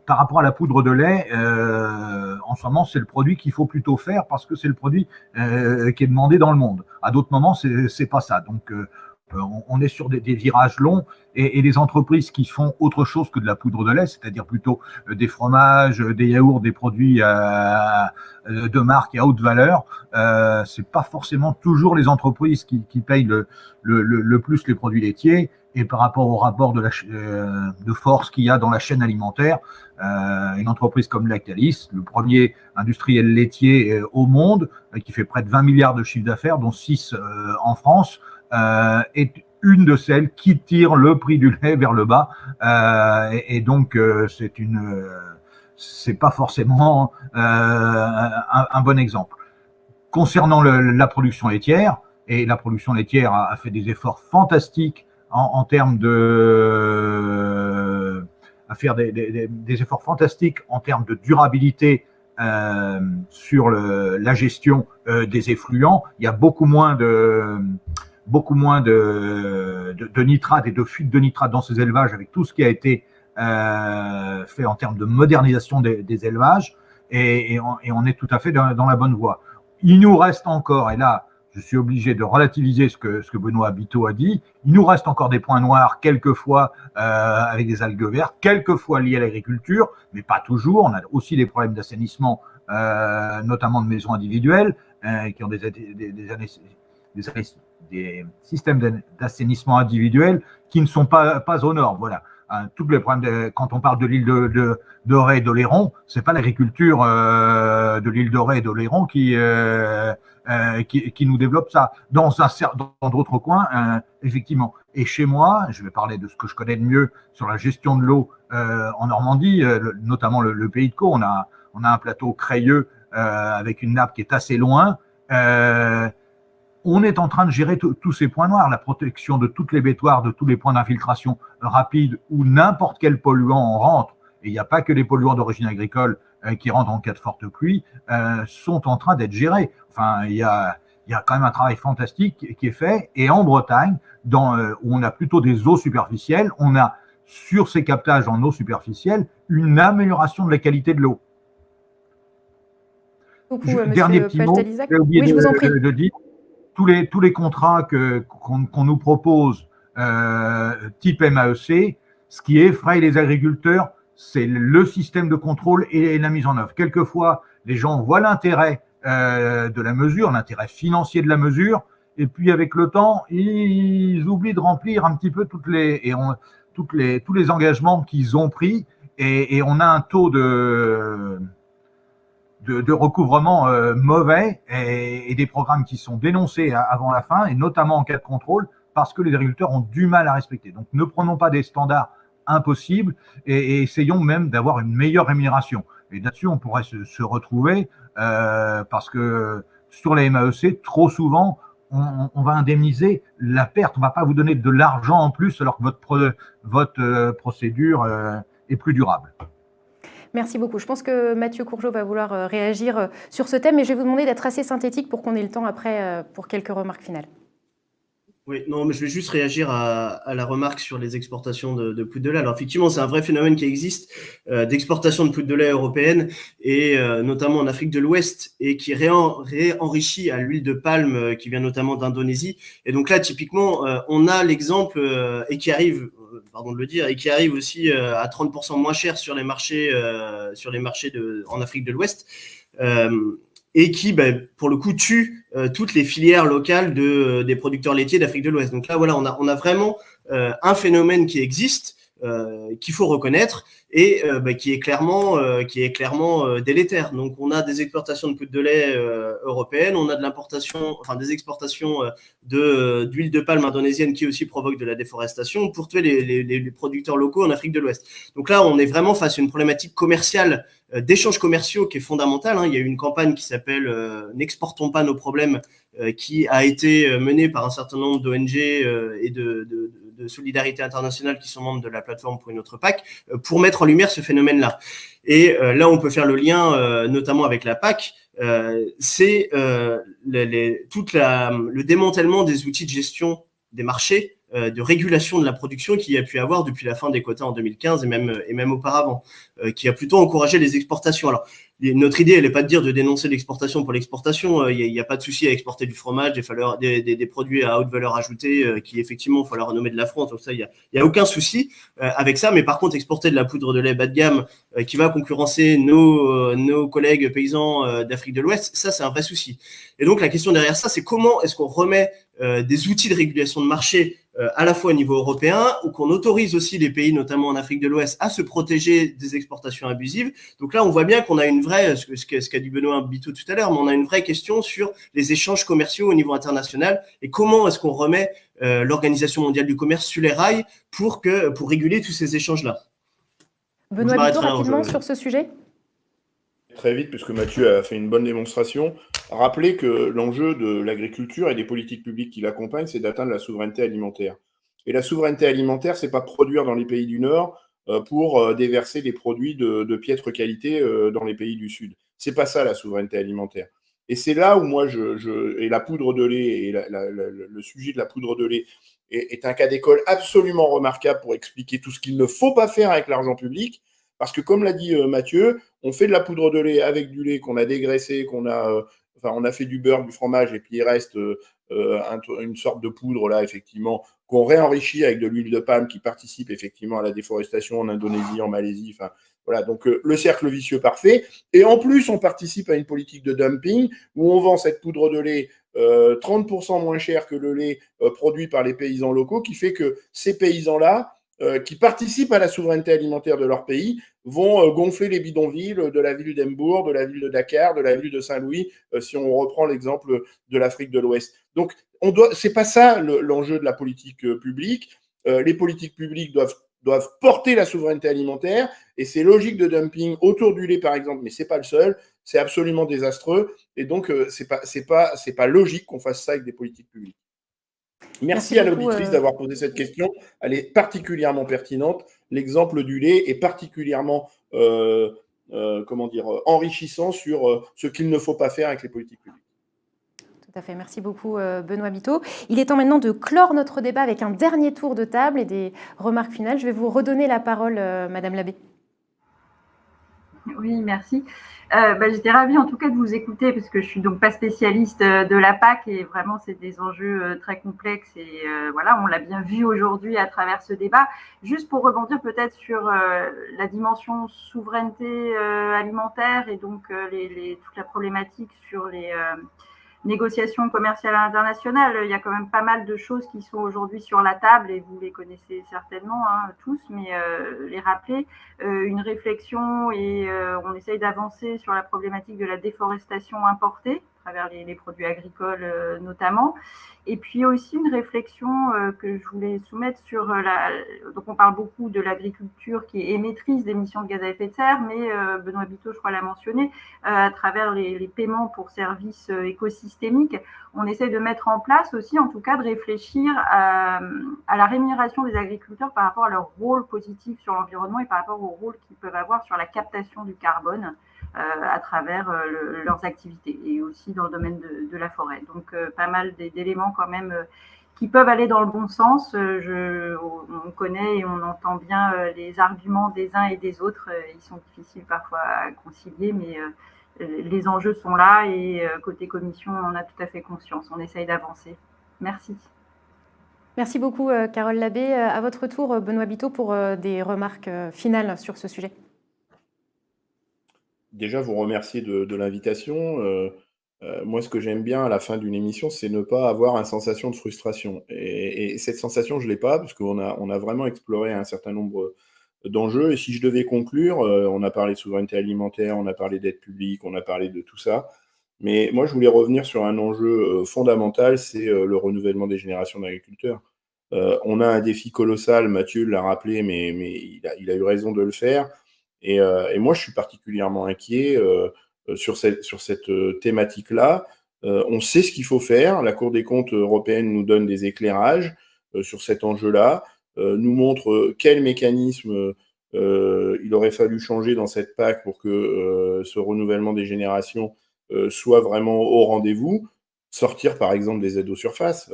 par rapport à la poudre de lait, en ce moment c'est le produit qu'il faut plutôt faire parce que c'est le produit qui est demandé dans le monde. À d'autres moments c'est pas ça. Donc on est sur des virages longs et des entreprises qui font autre chose que de la poudre de lait, c'est-à-dire plutôt des fromages, des yaourts, des produits de marque et à haute valeur. C'est pas forcément toujours les entreprises qui payent le plus les produits laitiers. Et par rapport au rapport de force qu'il y a dans la chaîne alimentaire, une entreprise comme Lactalis, le premier industriel laitier au monde, qui fait près de 20 milliards de chiffre d'affaires, dont 6 en France, est une de celles qui tire le prix du lait vers le bas, et donc c'est pas forcément un bon exemple. Concernant la production laitière, et la production laitière a fait des efforts fantastiques en termes à faire des efforts fantastiques en termes de durabilité sur la gestion des effluents. Il y a beaucoup moins de nitrates et de fuites de nitrates dans ces élevages, avec tout ce qui a été fait en termes de modernisation des élevages, et on est tout à fait dans la bonne voie. Il nous reste encore, et là je suis obligé de relativiser ce que Benoît Biteau a dit, il nous reste encore des points noirs, quelquefois avec des algues vertes, quelquefois liés à l'agriculture, mais pas toujours. On a aussi des problèmes d'assainissement, notamment de maisons individuelles, qui ont des systèmes d'assainissement individuels qui ne sont pas aux normes. Voilà. Tous les problèmes quand on parle de l'île de Ré et d'Oléron, c'est pas l'agriculture de l'île de Ré et d'Oléron qui nous développe ça. Dans d'autres coins, effectivement. Et chez moi, je vais parler de ce que je connais de mieux sur la gestion de l'eau en Normandie, notamment le pays de Caux. On a un plateau crayeux avec une nappe qui est assez loin. On est en train de gérer tous ces points noirs, la protection de toutes les baitoirs, de tous les points d'infiltration rapide où n'importe quel polluant en rentre, et il n'y a pas que les polluants d'origine agricole qui rentrent en cas de forte pluie, sont en train d'être gérés. Enfin, il y a quand même un travail fantastique qui est fait. Et en Bretagne, où on a plutôt des eaux superficielles, on a sur ces captages en eau superficielle une amélioration de la qualité de l'eau. Dernier petit mot, j'ai oublié de dire. Tous les contrats qu'on nous propose type MAEC, ce qui effraie les agriculteurs, c'est le système de contrôle et la mise en œuvre. Quelquefois, les gens voient l'intérêt de la mesure, l'intérêt financier de la mesure, et puis avec le temps, ils oublient de remplir un petit peu tous les engagements qu'ils ont pris, et on a un taux de recouvrement mauvais et des programmes qui sont dénoncés avant la fin, et notamment en cas de contrôle, parce que les agriculteurs ont du mal à respecter. Donc ne prenons pas des standards impossible et essayons même d'avoir une meilleure rémunération. Et là-dessus, on pourrait se retrouver parce que sur les MAEC, trop souvent, on va indemniser la perte. On ne va pas vous donner de l'argent en plus alors que votre procédure est plus durable. Merci beaucoup. Je pense que Mathieu Courgeot va vouloir réagir sur ce thème, mais je vais vous demander d'être assez synthétique pour qu'on ait le temps après pour quelques remarques finales. Oui, non, mais je vais juste réagir à la remarque sur les exportations de poudre de lait. Alors effectivement, c'est un vrai phénomène qui existe d'exportation de poudre de lait européenne et notamment en Afrique de l'Ouest et qui réenrichit à l'huile de palme qui vient notamment d'Indonésie. Et donc là, typiquement, on a l'exemple et qui arrive, pardon de le dire, et qui arrive aussi à 30% moins cher sur les marchés en Afrique de l'Ouest. Et qui, pour le coup, tue toutes les filières locales des producteurs laitiers d'Afrique de l'Ouest. Donc là, voilà, on a vraiment un phénomène qui existe, qu'il faut reconnaître et qui est clairement délétère. Donc on a des exportations de poudre de lait européenne, on a de l'importation, enfin des exportations d'huile de palme indonésienne qui aussi provoquent de la déforestation pour tuer les producteurs locaux en Afrique de l'Ouest. Donc là, on est vraiment face à une problématique commerciale d'échanges commerciaux qui est fondamentale. Il y a eu une campagne qui s'appelle N'exportons pas nos problèmes qui a été menée par un certain nombre d'ONG et de solidarité internationale qui sont membres de la plateforme pour une autre PAC pour mettre en lumière ce phénomène-là. Et là, on peut faire le lien notamment avec la PAC. C'est le démantèlement des outils de gestion des marchés, de régulation de la production qu'il y a pu avoir depuis la fin des quotas en 2015 et même auparavant, qui a plutôt encouragé les exportations. Alors, notre idée, elle n'est pas de dire de dénoncer l'exportation pour l'exportation. Il n'y a pas de souci à exporter du fromage, des produits à haute valeur ajoutée qui, effectivement, il faut leur renommer de la France. Donc ça, il y a aucun souci avec ça. Mais par contre, exporter de la poudre de lait bas de gamme qui va concurrencer nos collègues paysans d'Afrique de l'Ouest, ça, c'est un vrai souci. Et donc, la question derrière ça, c'est comment est-ce qu'on remet des outils de régulation de marché à la fois au niveau européen, ou qu'on autorise aussi les pays, notamment en Afrique de l'Ouest, à se protéger des exportations abusives. Donc là, on voit bien qu'on a une vraie, ce qu'a dit Benoît Biteau tout à l'heure, mais on a une vraie question sur les échanges commerciaux au niveau international et comment est-ce qu'on remet l'Organisation mondiale du commerce sur les rails pour réguler tous ces échanges-là. Benoît Biteau, rapidement sur ce sujet. Très vite, puisque Mathieu a fait une bonne démonstration. Rappelez que l'enjeu de l'agriculture et des politiques publiques qui l'accompagnent, c'est d'atteindre la souveraineté alimentaire. Et la souveraineté alimentaire, c'est pas produire dans les pays du Nord pour déverser des produits de piètre qualité dans les pays du Sud. C'est pas ça la souveraineté alimentaire. Et c'est là où moi, et la poudre de lait, et le sujet de la poudre de lait est un cas d'école absolument remarquable pour expliquer tout ce qu'il ne faut pas faire avec l'argent public. Parce que comme l'a dit Mathieu, on fait de la poudre de lait avec du lait qu'on a dégraissé, on a fait du beurre, du fromage, et puis il reste une sorte de poudre là, effectivement, qu'on réenrichit avec de l'huile de palme qui participe effectivement à la déforestation en Indonésie, en Malaisie. Enfin, voilà, donc le cercle vicieux parfait. Et en plus, on participe à une politique de dumping où on vend cette poudre de lait 30% moins cher que le lait produit par les paysans locaux, qui fait que ces paysans-là, qui participent à la souveraineté alimentaire de leur pays, vont gonfler les bidonvilles de la ville d'Embourg, de la ville de Dakar, de la ville de Saint-Louis, si on reprend l'exemple de l'Afrique de l'Ouest. Donc, c'est pas ça l'enjeu de la politique publique. Les politiques publiques doivent porter la souveraineté alimentaire, et ces logiques de dumping autour du lait, par exemple, mais c'est pas le seul, c'est absolument désastreux, et donc c'est pas logique qu'on fasse ça avec des politiques publiques. Merci à l'auditrice d'avoir posé cette question. Elle est particulièrement pertinente. L'exemple du lait est particulièrement enrichissant sur ce qu'il ne faut pas faire avec les politiques publiques. Tout à fait. Merci beaucoup, Benoît Biteau. Il est temps maintenant de clore notre débat avec un dernier tour de table et des remarques finales. Je vais vous redonner la parole, Madame Labbé. Oui, merci. J'étais ravie en tout cas de vous écouter parce que je suis donc pas spécialiste de la PAC et vraiment c'est des enjeux très complexes et voilà, on l'a bien vu aujourd'hui à travers ce débat. Juste pour rebondir peut-être sur la dimension souveraineté alimentaire et donc toute la problématique sur les négociations commerciales internationales, il y a quand même pas mal de choses qui sont aujourd'hui sur la table et vous les connaissez certainement tous, mais les rappeler, une réflexion et on essaye d'avancer sur la problématique de la déforestation importée travers les produits agricoles notamment. Et puis aussi une réflexion que je voulais soumettre sur donc on parle beaucoup de l'agriculture qui est émettrice d'émissions de gaz à effet de serre, mais Benoît Biteau, je crois, l'a mentionné, à travers les paiements pour services écosystémiques, on essaie de mettre en place aussi, en tout cas, de réfléchir à la rémunération des agriculteurs par rapport à leur rôle positif sur l'environnement et par rapport au rôle qu'ils peuvent avoir sur la captation du carbone à travers leurs activités et aussi dans le domaine de la forêt. Donc, pas mal d'éléments quand même qui peuvent aller dans le bon sens. On connaît et on entend bien les arguments des uns et des autres. Ils sont difficiles parfois à concilier, mais les enjeux sont là et côté commission, on en a tout à fait conscience. On essaye d'avancer. Merci. Merci beaucoup, Carole Labbé. À votre tour, Benoît Biteau, pour des remarques finales sur ce sujet. Déjà, vous remercier de l'invitation. Moi, ce que j'aime bien à la fin d'une émission, c'est ne pas avoir une sensation de frustration. Et cette sensation, je ne l'ai pas, parce qu'on a vraiment exploré un certain nombre d'enjeux. Et si je devais conclure, on a parlé de souveraineté alimentaire, on a parlé d'aide publique, on a parlé de tout ça. Mais moi, je voulais revenir sur un enjeu fondamental, c'est le renouvellement des générations d'agriculteurs. On a un défi colossal, Mathieu l'a rappelé, mais il a eu raison de le faire. Et moi, je suis particulièrement inquiet sur cette thématique-là. On sait ce qu'il faut faire. La Cour des comptes européenne nous donne des éclairages sur cet enjeu-là, nous montre quel mécanisme il aurait fallu changer dans cette PAC pour que ce renouvellement des générations soit vraiment au rendez-vous. Sortir, par exemple, des aides aux surfaces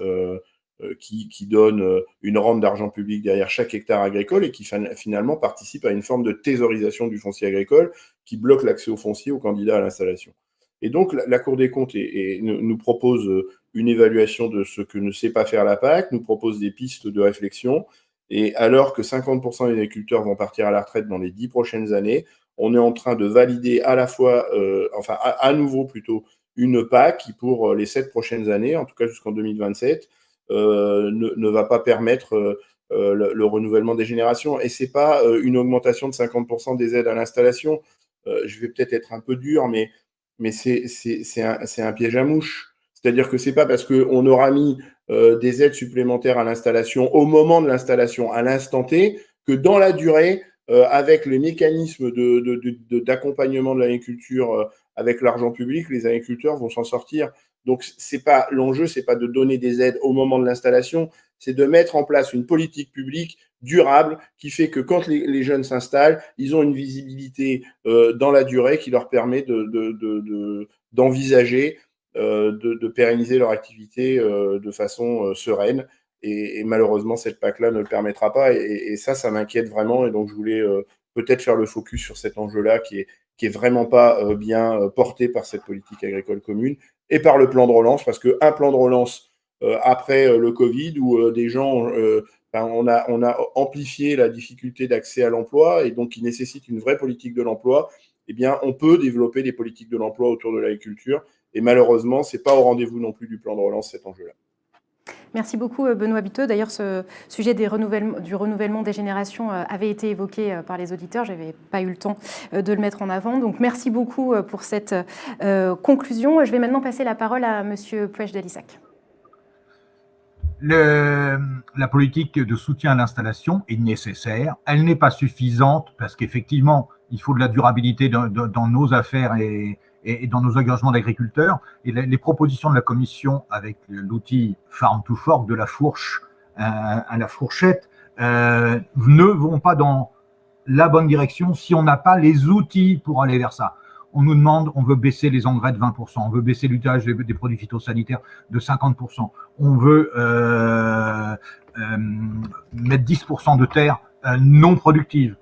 qui donnent une rente d'argent public derrière chaque hectare agricole et qui finalement participent à une forme de thésaurisation du foncier agricole qui bloque l'accès au foncier aux candidats à l'installation. Et donc, la Cour des comptes nous propose une évaluation de ce que ne sait pas faire la PAC, nous propose des pistes de réflexion. Et alors que 50% des agriculteurs vont partir à la retraite dans les 10 prochaines années, on est en train de valider à la fois, à nouveau plutôt, une PAC qui, pour les 7 prochaines années, en tout cas jusqu'en 2027, ne va pas permettre le renouvellement des générations. Et ce n'est pas une augmentation de 50% des aides à l'installation. Je vais peut-être être un peu dur, mais c'est un piège à mouche. C'est-à-dire que ce n'est pas parce qu'on aura mis des aides supplémentaires à l'installation au moment de l'installation, à l'instant T, que dans la durée, avec les mécanismes d'accompagnement de l'agriculture avec l'argent public, les agriculteurs vont s'en sortir. Donc, l'enjeu, c'est pas de donner des aides au moment de l'installation, c'est de mettre en place une politique publique durable qui fait que quand les jeunes s'installent, ils ont une visibilité dans la durée qui leur permet d'envisager de pérenniser leur activité de façon sereine. Et malheureusement, cette PAC-là ne le permettra pas. Et ça m'inquiète vraiment. Et donc, je voulais peut-être faire le focus sur cet enjeu-là qui est vraiment pas bien porté par cette politique agricole commune et par le plan de relance, parce qu'un plan de relance après le Covid, où des gens, on a amplifié la difficulté d'accès à l'emploi et donc qui nécessite une vraie politique de l'emploi, eh bien, on peut développer des politiques de l'emploi autour de l'agriculture. Et malheureusement, ce n'est pas au rendez-vous non plus du plan de relance, cet enjeu-là. Merci beaucoup, Benoît Biteau. D'ailleurs, ce sujet du renouvellement des générations avait été évoqué par les auditeurs. Je n'avais pas eu le temps de le mettre en avant. Donc, merci beaucoup pour cette conclusion. Je vais maintenant passer la parole à M. Puech d'Alissac. La politique de soutien à l'installation est nécessaire. Elle n'est pas suffisante parce qu'effectivement, il faut de la durabilité dans nos affaires et dans nos engagements d'agriculteurs. Et les propositions de la Commission avec l'outil Farm to Fork, de la fourche à la fourchette, ne vont pas dans la bonne direction si on n'a pas les outils pour aller vers ça. On nous demande, on veut baisser les engrais de 20%, on veut baisser l'usage des produits phytosanitaires de 50%, on veut mettre 10% de terres non productives.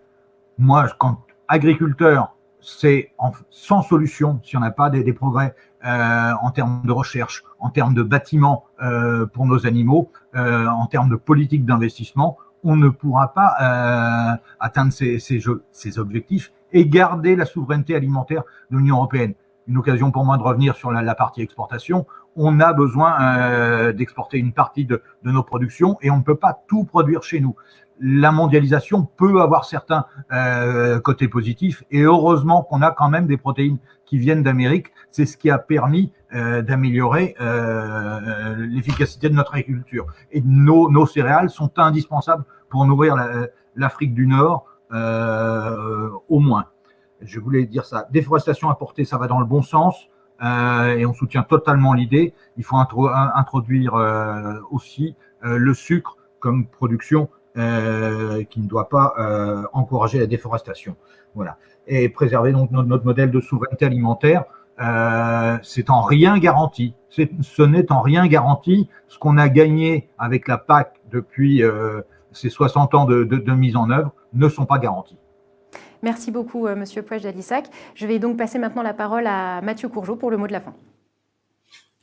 Moi, quand agriculteur, c'est sans solution si on n'a pas des progrès en termes de recherche, en termes de bâtiments pour nos animaux, en termes de politique d'investissement, on ne pourra pas atteindre ces objectifs et garder la souveraineté alimentaire de l'Union européenne. Une occasion pour moi de revenir sur la partie exportation. On a besoin d'exporter une partie de nos productions et on ne peut pas tout produire chez nous. la mondialisation peut avoir certains côtés positifs, et heureusement qu'on a quand même des protéines qui viennent d'Amérique. C'est ce qui a permis d'améliorer l'efficacité de notre agriculture. Et nos céréales sont indispensables pour nourrir l'Afrique du Nord, au moins. Je voulais dire ça. Déforestation importée, ça va dans le bon sens, et on soutient totalement l'idée. Il faut introduire aussi le sucre comme production qui ne doit pas encourager la déforestation. Voilà. Et préserver donc notre modèle de souveraineté alimentaire, c'est en rien garanti. Ce n'est en rien garanti. Ce qu'on a gagné avec la PAC depuis ces 60 ans de mise en œuvre ne sont pas garantis. Merci beaucoup, Monsieur Pouech-d'Alissac. Je vais donc passer maintenant la parole à Mathieu Courgeot pour le mot de la fin.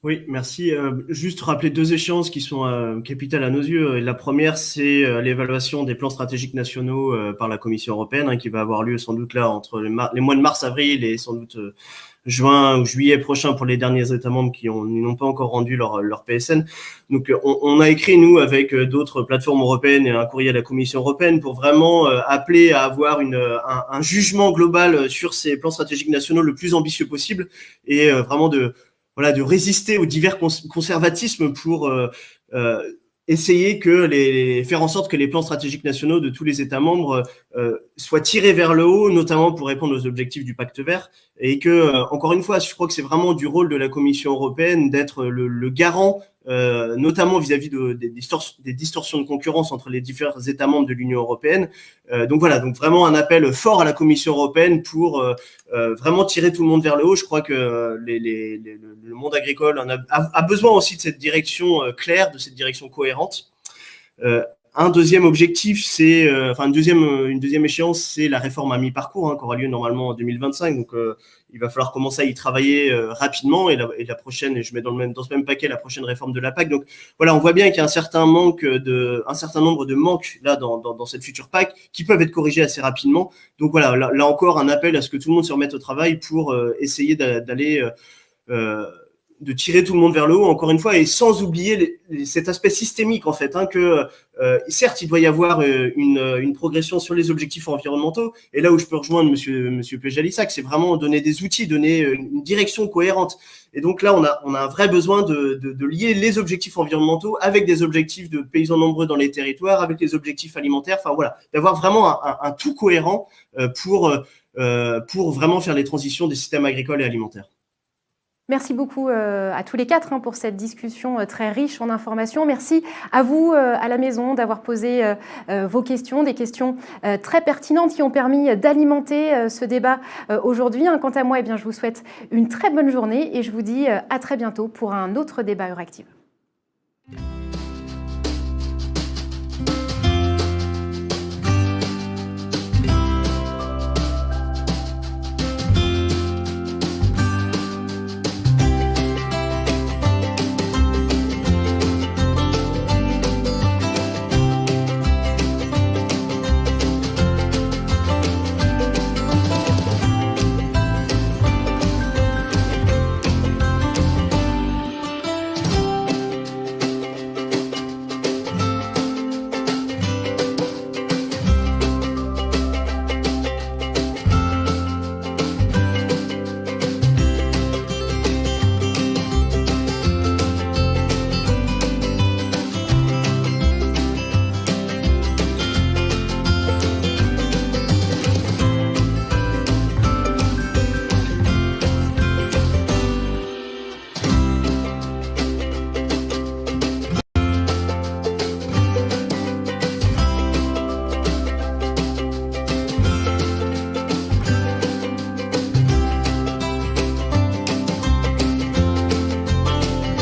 Oui, merci. Juste rappeler deux échéances qui sont capitales à nos yeux. La première, c'est l'évaluation des plans stratégiques nationaux par la Commission européenne, qui va avoir lieu sans doute là entre les mois de mars-avril et sans doute juin ou juillet prochain pour les derniers États membres qui n'ont pas encore rendu leur PSN. Donc, on a écrit, nous, avec d'autres plateformes européennes et un courrier à la Commission européenne pour vraiment appeler à avoir un jugement global sur ces plans stratégiques nationaux le plus ambitieux possible et vraiment de résister aux divers conservatismes pour essayer faire en sorte que les plans stratégiques nationaux de tous les États membres soient tirés vers le haut, notamment pour répondre aux objectifs du Pacte vert, et que, encore une fois, je crois que c'est vraiment du rôle de la Commission européenne d'être le garant, notamment vis-à-vis des distorsions de concurrence entre les différents États membres de l'Union européenne. Donc vraiment un appel fort à la Commission européenne pour vraiment tirer tout le monde vers le haut. Je crois que le monde agricole a besoin aussi de cette direction claire, de cette direction cohérente. Un deuxième objectif, c'est une deuxième échéance, c'est la réforme à mi-parcours qui aura lieu normalement en 2025. Donc il va falloir commencer à y travailler rapidement et la prochaine, et je mets dans ce même paquet la prochaine réforme de la PAC. Donc voilà, on voit bien qu'il y a un certain nombre de manques là dans cette future PAC qui peuvent être corrigés assez rapidement. Donc voilà, là encore un appel à ce que tout le monde se remette au travail pour essayer d'aller de tirer tout le monde vers le haut, encore une fois, et sans oublier cet aspect systémique, en fait, que certes, il doit y avoir une progression sur les objectifs environnementaux, et là où je peux rejoindre Monsieur Pouech-d'Alissac, c'est vraiment donner des outils, donner une direction cohérente. Et donc là, on a un vrai besoin de lier les objectifs environnementaux avec des objectifs de paysans nombreux dans les territoires, avec les objectifs alimentaires, enfin voilà, d'avoir vraiment un tout cohérent pour vraiment faire les transitions des systèmes agricoles et alimentaires. Merci beaucoup à tous les quatre pour cette discussion très riche en informations. Merci à vous à la maison d'avoir posé vos questions, des questions très pertinentes qui ont permis d'alimenter ce débat aujourd'hui. Quant à moi, je vous souhaite une très bonne journée et je vous dis à très bientôt pour un autre débat Euractiv.